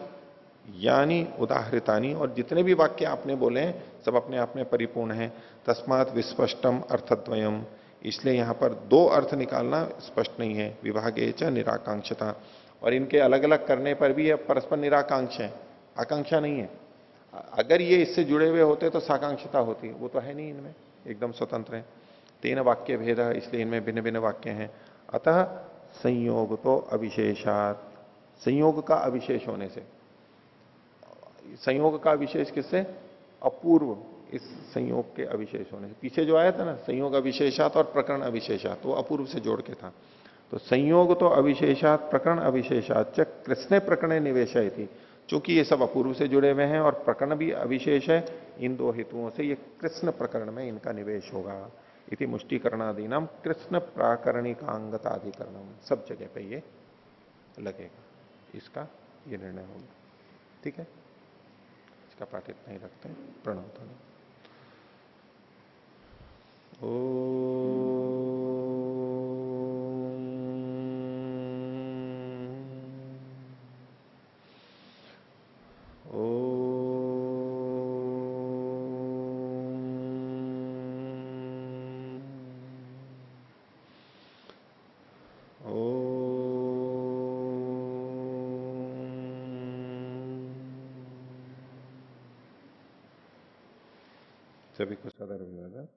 यानी उदाहृतानी, और जितने भी वाक्य आपने बोले हैं सब अपने आप में परिपूर्ण हैं। तस्मात् विस्पष्टम अर्थद्वयम, इसलिए यहां पर 2 अर्थ निकालना स्पष्ट नहीं है। विभागे च निराकांक्षता, और इनके अलग अलग करने पर भी ये परस्पर निराकांक्ष है, आकांक्षा नहीं है। अगर ये इससे जुड़े हुए होते तो साकांक्षता होती, वो तो है नहीं, इनमें एकदम स्वतंत्र है। 3 वाक्य भेद है, इसलिए इनमें भिन्न भिन्न वाक्य हैं। अतः संयोग तो अविशेषात, संयोग का अविशेष होने से, संयोग का विशेष किससे? अपूर्व इस संयोग के अविशेष होने से। पीछे जो आया था ना संयोग अविशेषात और प्रकरण अविशेषात, वो अपूर्व से जोड़ के था। तो संयोग तो अविशेषात प्रकरण अविशेषात च कृष्ण प्रकरण निवेश थी, चूंकि ये सब अपूर्व से जुड़े हुए हैं और प्रकरण भी अविशेष है, इन 2 हेतुओं से ये कृष्ण प्रकरण में इनका निवेश होगा। इति मुष्टिकरणादीनाम कृष्ण प्राकरणिकांगताधिकरणम, सब जगह पे ये लगेगा, इसका ये निर्णय होगा। ठीक है, इसका पाठ इतना ही रखते हैं। प्रणव ध्वनि। सभी को सदर अभिवादन।